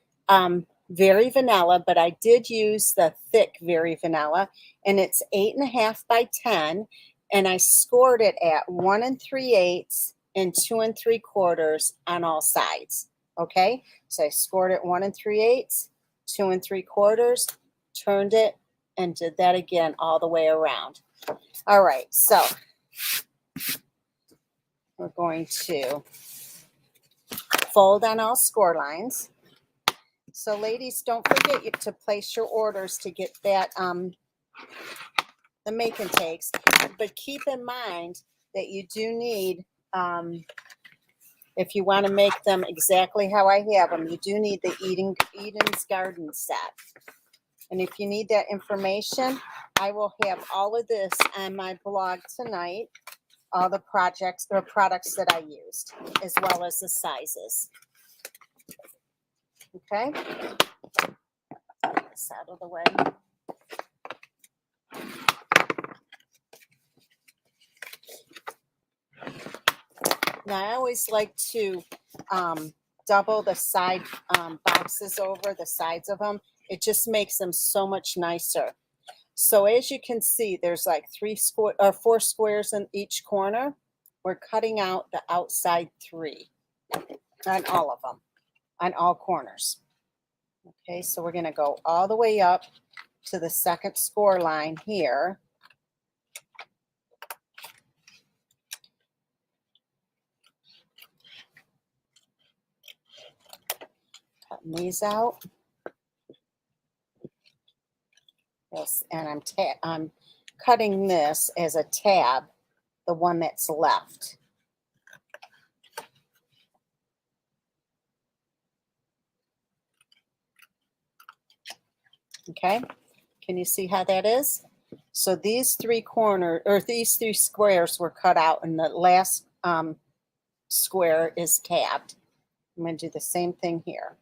very vanilla, but I did use the thick very vanilla, and it's 8.5 by 10, and I scored it at 1 3/8 and 2 3/4 on all sides. Okay, so I scored it 1 3/8, 2 3/4, turned it, and did that again all the way around. All right, so we're going to fold on all score lines. So ladies, don't forget to place your orders to get that the make and takes, but keep in mind that you do need if you want to make them exactly how I have them, you do need the Eden's Garden set. And if you need that information, I will have all of this on my blog tonight, all the projects or products that I used, as well as the sizes. Okay, this out of the way. Now I always like to double the side boxes over, the sides of them. It just makes them so much nicer. So as you can see, there's like 4 squares in each corner. We're cutting out the outside 3 on all of them, on all corners. Okay, so we're going to go all the way up to the second score line here. Cutting these out. Yes, and I'm cutting this as a tab, the one that's left. Okay, can you see how that is? So these 3 squares were cut out, and the last square is tabbed. I'm going to do the same thing here.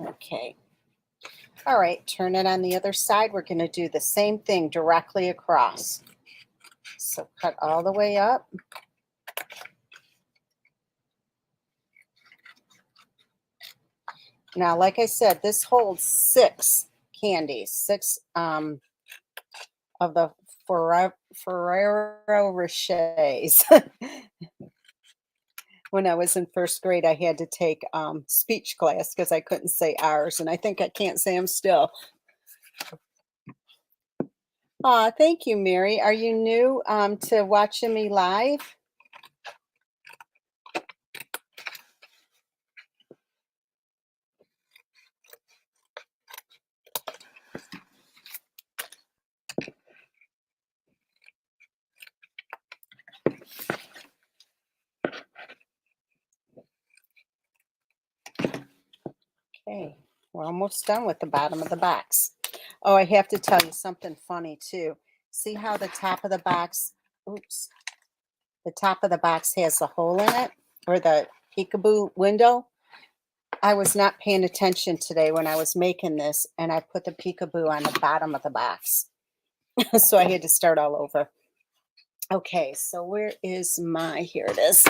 Okay. All right, turn it on the other side. We're going to do the same thing directly across. So cut all the way up. Now, like I said, this holds 6 candies, 6 of the Ferrero Rochers. When I was in first grade, I had to take speech class because I couldn't say ours, and I think I can't say them still. Aw, thank you, Mary. Are you new to watching me live? Okay, we're almost done with the bottom of the box. Oh, I have to tell you something funny too. See how the top of the box, oops, the top of the box has the hole in it, or the peekaboo window? I was not paying attention today when I was making this, and I put the peekaboo on the bottom of the box. So I had to start all over. Okay, so where is my, here it is.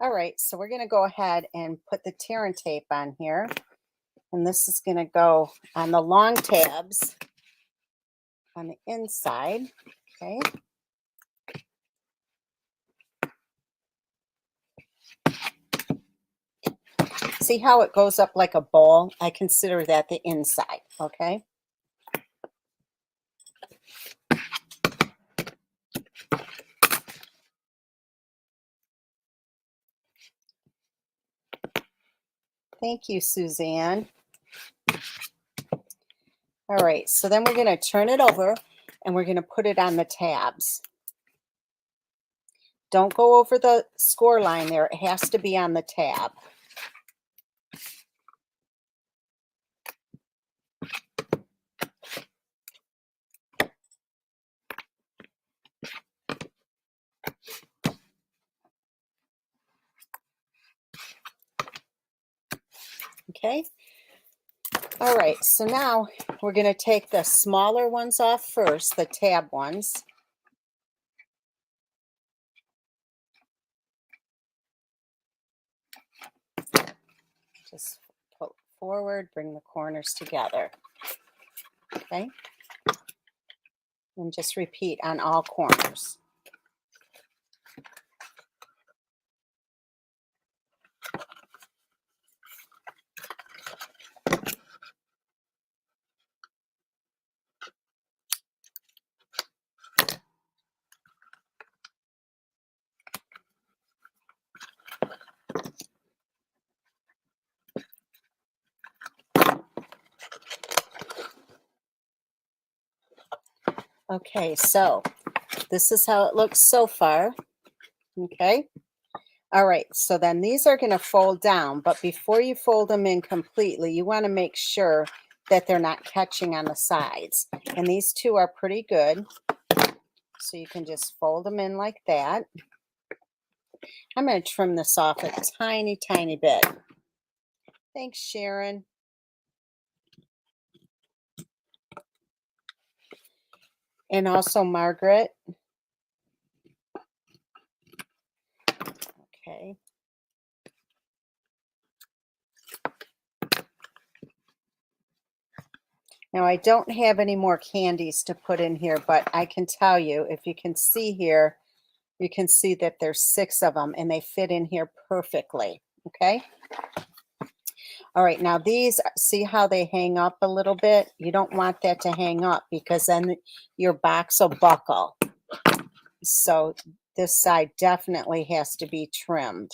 All right, so we're going to go ahead and put the tear and tape on here. And this is going to go on the long tabs on the inside. Okay. See how it goes up like a ball? I consider that the inside. Okay. Thank you, Suzanne. All right, so then we're going to turn it over and we're going to put it on the tabs. Don't go over the score line there. It has to be on the tab. Okay. All right, so now we're going to take the smaller ones off first, the tab ones. Just pull forward, bring the corners together. Okay. And just repeat on all corners. Okay, so this is how it looks so far. Okay. All right, so then these are going to fold down, but before you fold them in completely, you want to make sure that they're not catching on the sides. And these two are pretty good. So you can just fold them in like that. I'm going to trim this off a tiny, tiny bit. Thanks, Sharon. And also Margaret. Okay. Now I don't have any more candies to put in here, but I can tell you, if you can see here, you can see that there's 6 of them and they fit in here perfectly. Okay. All right, now these, see how they hang up a little bit? You don't want that to hang up because then your box will buckle. So this side definitely has to be trimmed.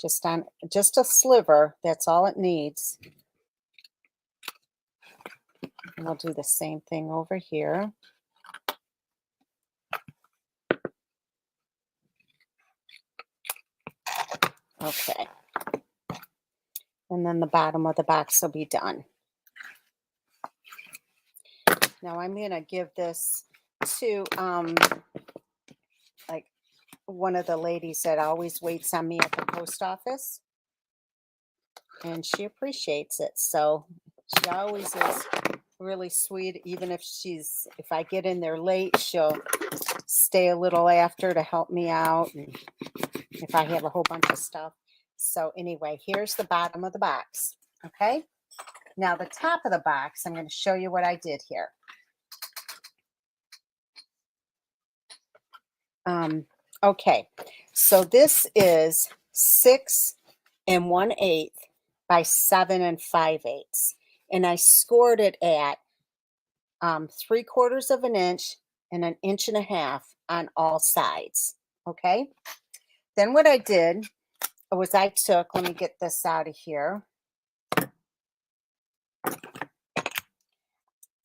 Just a sliver, that's all it needs. And we'll do the same thing over here. Okay. And then the bottom of the box will be done. Now I'm going to give this to like one of the ladies that always waits on me at the post office. And she appreciates it. So she always is really sweet. Even if I get in there late, she'll stay a little after to help me out. And if I have a whole bunch of stuff. So anyway, here's the bottom of the box. Okay. Now the top of the box, I'm going to show you what I did here. Okay, so this is 6 1/8 by 7 5/8, and I scored it at 3/4 of an inch and 1.5 inches on all sides. Okay, then what I did was I took, let me get this out of here.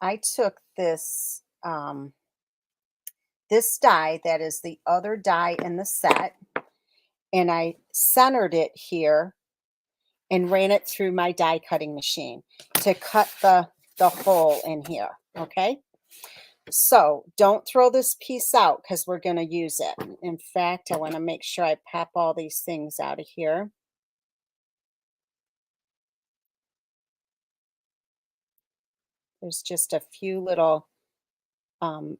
I took this die that is the other die in the set, and I centered it here and ran it through my die cutting machine to cut the hole in here. Okay, so don't throw this piece out because we're going to use it. In fact, I want to make sure I pop all these things out of here. There's just a few little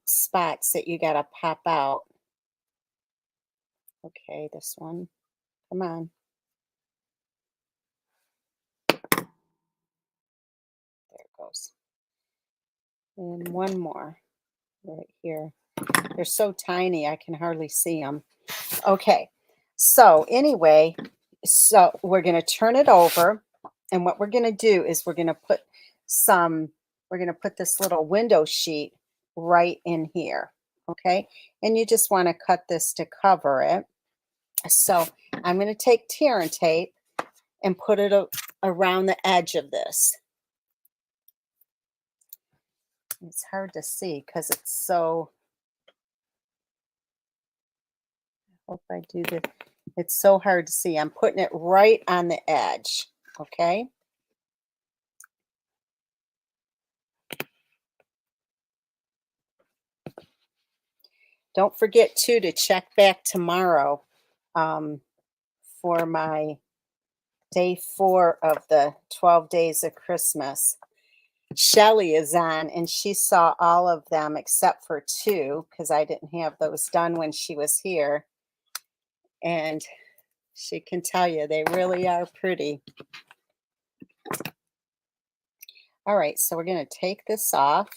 spots that you got to pop out. Okay, this one, come on. There it goes. And one more right here. They're so tiny, I can hardly see them. Okay, so anyway, so we're going to turn it over. And what we're going to do is we're going to put this little window sheet right in here. Okay, and you just want to cut this to cover it. So I'm going to take tear and tape and put it around the edge of this. It's hard to see because it's so, I hope I do the, it's so hard to see. I'm putting it right on the edge, okay? Don't forget, too, to check back tomorrow for my day 4 of the 12 days of Christmas. Shelly is on, and she saw all of them except for 2 because I didn't have those done when she was here. And she can tell you they really are pretty. All right, so we're going to take this off.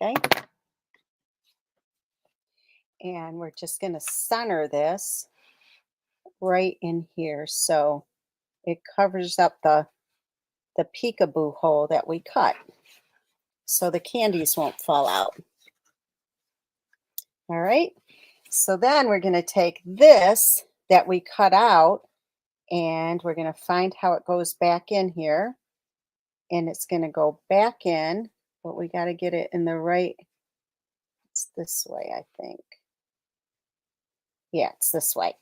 Okay. And we're just going to center this right in here so it covers up the peekaboo hole that we cut so the candies won't fall out. All right. So then we're going to take this that we cut out and we're going to find how it goes back in here. And it's going to go back in, but we got to get it in the right, it's this way, I think. Yeah, it's this way.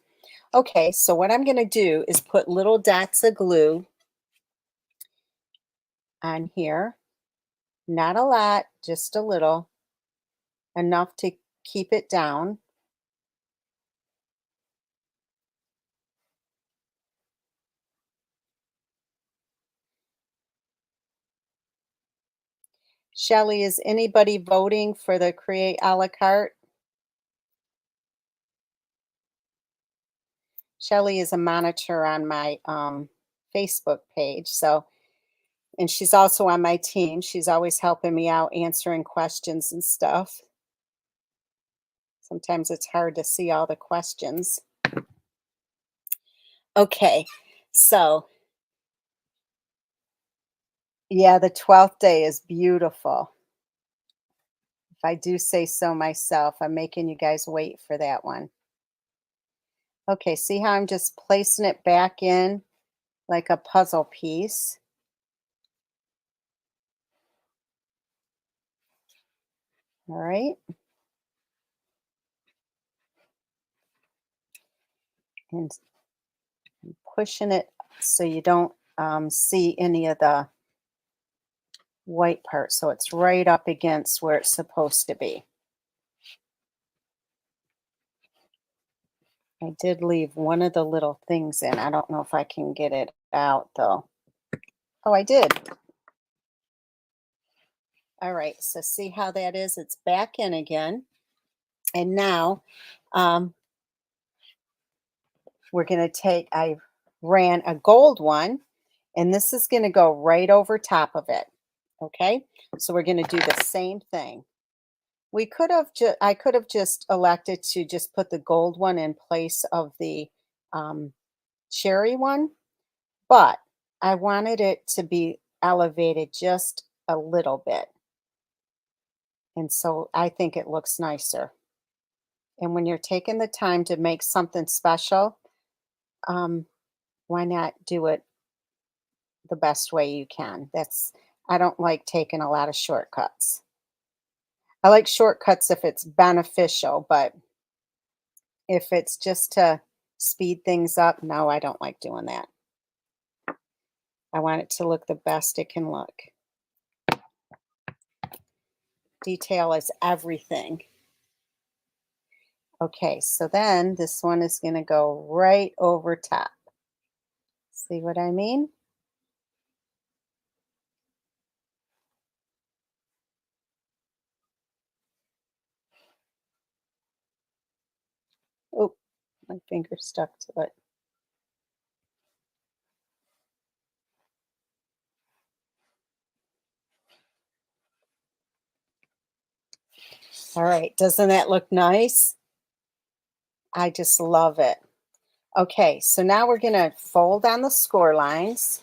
Okay, so what I'm going to do is put little dots of glue on here. Not a lot, just a little, enough to keep it down. Shelly, is anybody voting for the Create a la carte? Shelly is a monitor on my Facebook page. So, and she's also on my team. She's always helping me out answering questions and stuff. Sometimes it's hard to see all the questions. Okay, so yeah, the 12th day is beautiful. If I do say so myself, I'm making you guys wait for that one. Okay, see how I'm just placing it back in like a puzzle piece? All right. And pushing it so you don't see any of the white part. So it's right up against where it's supposed to be. I did leave one of the little things in. I don't know if I can get it out though. Oh, I did. All right, so see how that is? It's back in again. And now um, we're going to take, I ran a gold one, and this is going to go right over top of it. Okay, so we're going to do the same thing. We could have just, I could have just elected to just put the gold one in place of the um, cherry one, but I wanted it to be elevated just a little bit. And so I think it looks nicer. And when you're taking the time to make something special, um, why not do it the best way you can? I don't like taking a lot of shortcuts. I like shortcuts if it's beneficial, but if it's just to speed things up, no, I don't like doing that. I want it to look the best it can look. Detail is everything. Okay, so then this one is going to go right over top. See what I mean? Oh, my finger stuck to it. All right, doesn't that look nice? I just love it. Okay, so now we're going to fold on the score lines.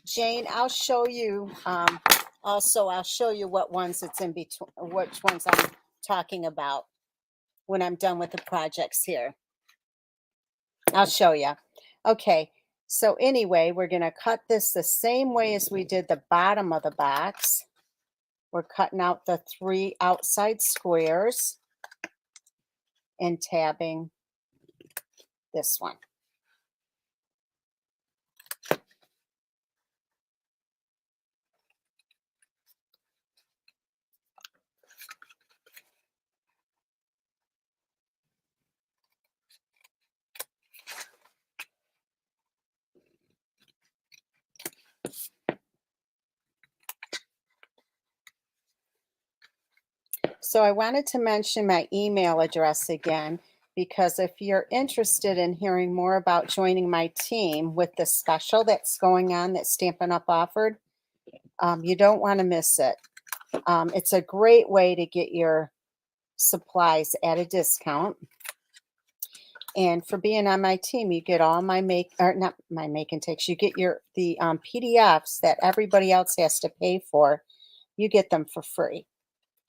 Jane, I'll show you, also, I'll show you what ones it's in between, which ones I'm talking about when I'm done with the projects here. I'll show you. Okay, so anyway, we're going to cut this the same way as we did the bottom of the box. We're cutting out the 3 outside squares and tabbing this one. So I wanted to mention my email address again, because if you're interested in hearing more about joining my team with the special that's going on that Stampin' Up! Offered, you don't want to miss it. It's a great way to get your supplies at a discount. And for being on my team, you get all my not my make and takes. You get the PDFs that everybody else has to pay for. You get them for free.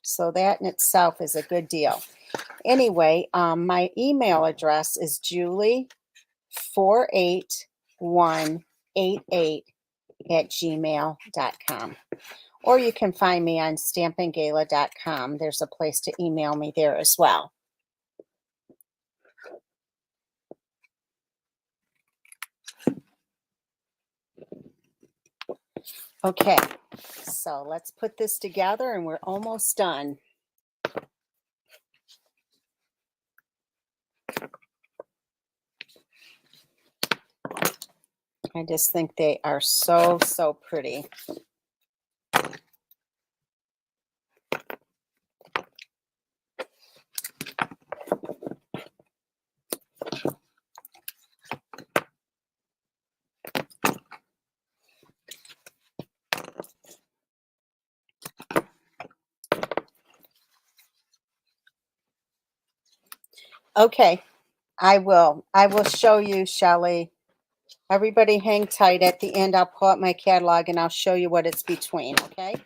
So that in itself is a good deal. Anyway, my email address is julie48188@gmail.com. Or you can find me on stampinggala.com. There's a place to email me there as well. Okay, so let's put this together and we're almost done. I just think they are so, so pretty. Okay, I will show you, Shelley. Everybody hang tight. At the end, I'll pull up my catalog and I'll show you what it's between, okay?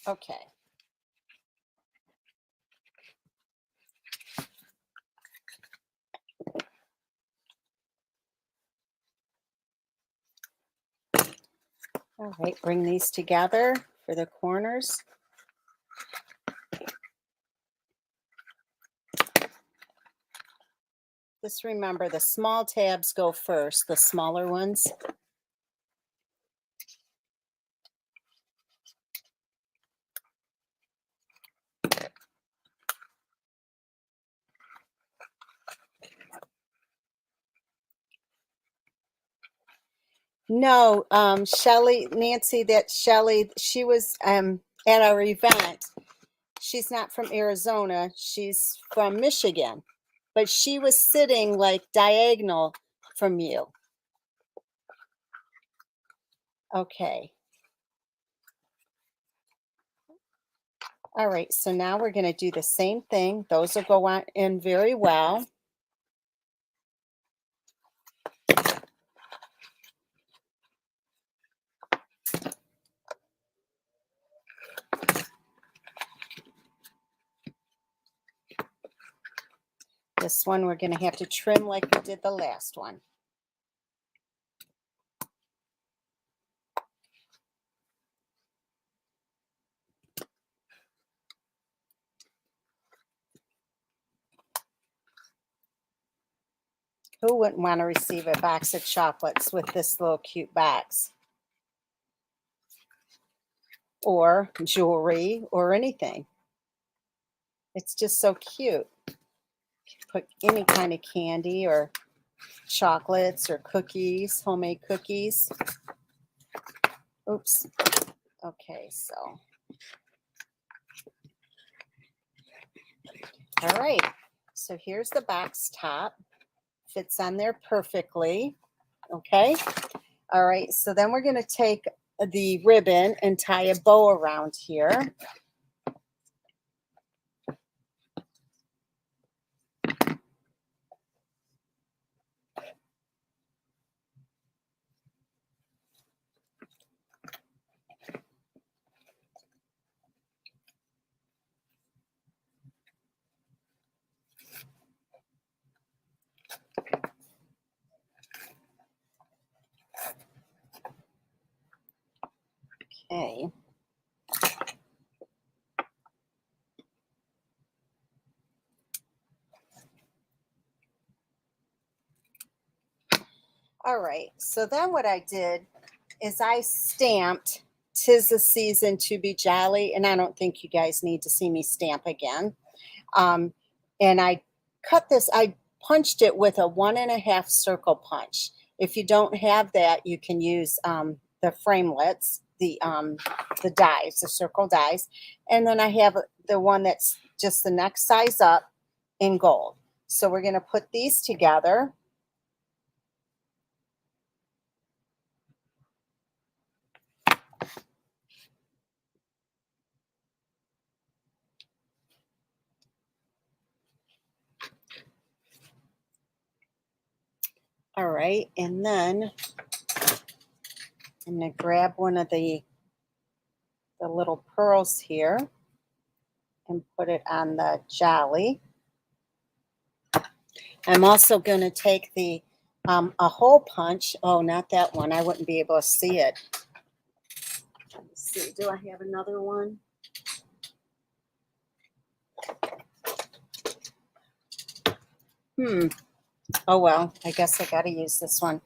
Okay. All right, bring these together for the corners. Just remember the small tabs go first, the smaller ones. No, Shelly, Nancy, that Shelly, she was at our event. She's not from Arizona, she's from Michigan, but she was sitting like diagonal from you. Okay. All right, so now we're going to do the same thing. Those will go on in very well. This one we're going to have to trim like we did the last one. Who wouldn't want to receive a box of chocolates with this little cute box? Or jewelry or anything. It's just so cute. Put any kind of candy or chocolates or cookies, homemade cookies. Oops. Okay, so. All right. So here's the box top. Fits on there perfectly. Okay. All right. So then we're going to take the ribbon and tie a bow around here. Okay. All right. So then what I did is I stamped "'Tis the Season to Be Jolly," and I don't think you guys need to see me stamp again. Um, and I cut this, I punched it with a 1.5 circle punch. If you don't have that, you can use the framelits, the dies, the circle dies. And then I have the one that's just the next size up in gold. So we're going to put these together. All right, and then I'm going to grab one of the little pearls here and put it on the jolly. I'm also going to take the a hole punch. Oh, not that one. I wouldn't be able to see it. Let's see. Do I have another one? Oh, well, I guess I got to use this one.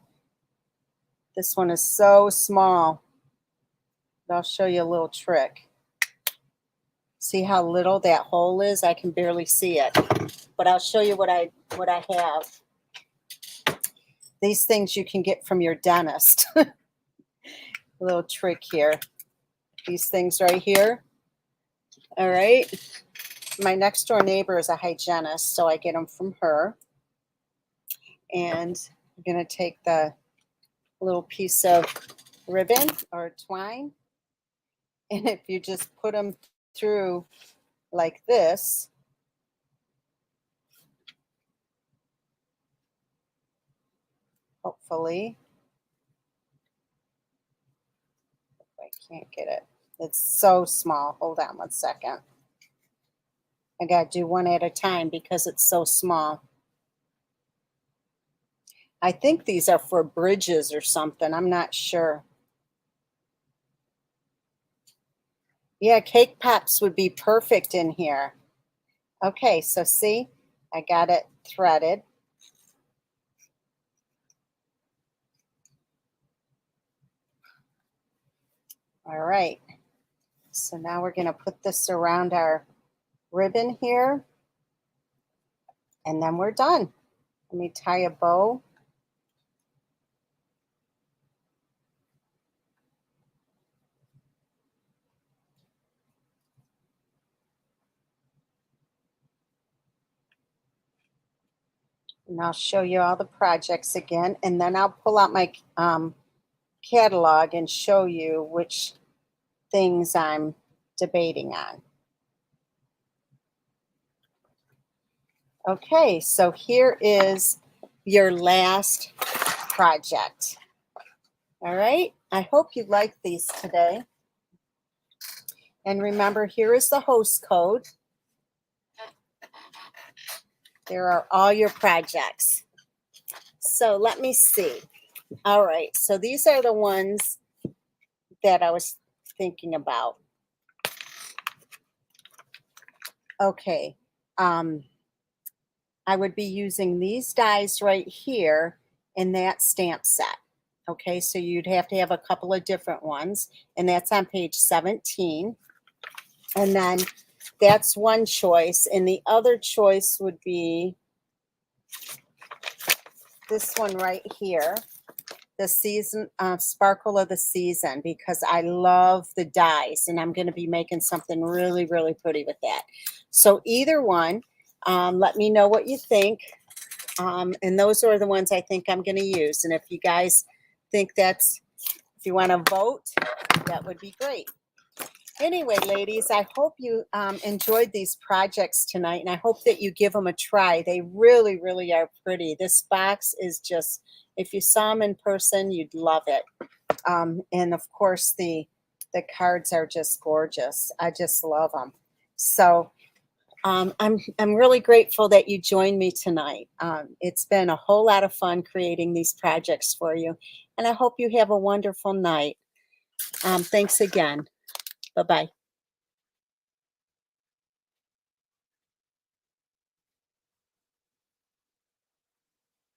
This one is so small. But I'll show you a little trick. See how little that hole is? I can barely see it. But I'll show you what I have. These things you can get from your dentist. A little trick here. These things right here. All right. My next door neighbor is a hygienist, so I get them from her. And I'm going to take the little piece of ribbon or twine, and if you just put them through like this, hopefully, I can't get it. It's so small. Hold on one second. I got to do one at a time because it's so small. I think these are for bridges or something. I'm not sure. Yeah, cake pops would be perfect in here. Okay, so see, I got it threaded. All right, so now we're going to put this around our ribbon here, and then we're done. Let me tie a bow. And I'll show you all the projects again, and then I'll pull out my catalog and show you which things I'm debating on. Okay, so here is your last project. All right, I hope you like these today. And remember, here is the host code. There are all your projects. So let me see. All right, so these are the ones that I was thinking about. Okay, I would be using these dies right here in that stamp set. Okay, so you'd have to have a couple of different ones, and that's on page 17. And then that's one choice, and the other choice would be this one right here, the season sparkle of the season, because I love the dies, and I'm going to be making something really, really pretty with that. So either one, let me know what you think. And those are the ones I think I'm going to use. And if you guys think if you want to vote, that would be great. Anyway, ladies, I hope you enjoyed these projects tonight, and I hope that you give them a try. They really, really are pretty. This box is just, if you saw them in person, you'd love it. And of course, the cards are just gorgeous. I just love them. So I'm really grateful that you joined me tonight. It's been a whole lot of fun creating these projects for you, and I hope you have a wonderful night. Thanks again. Bye-bye.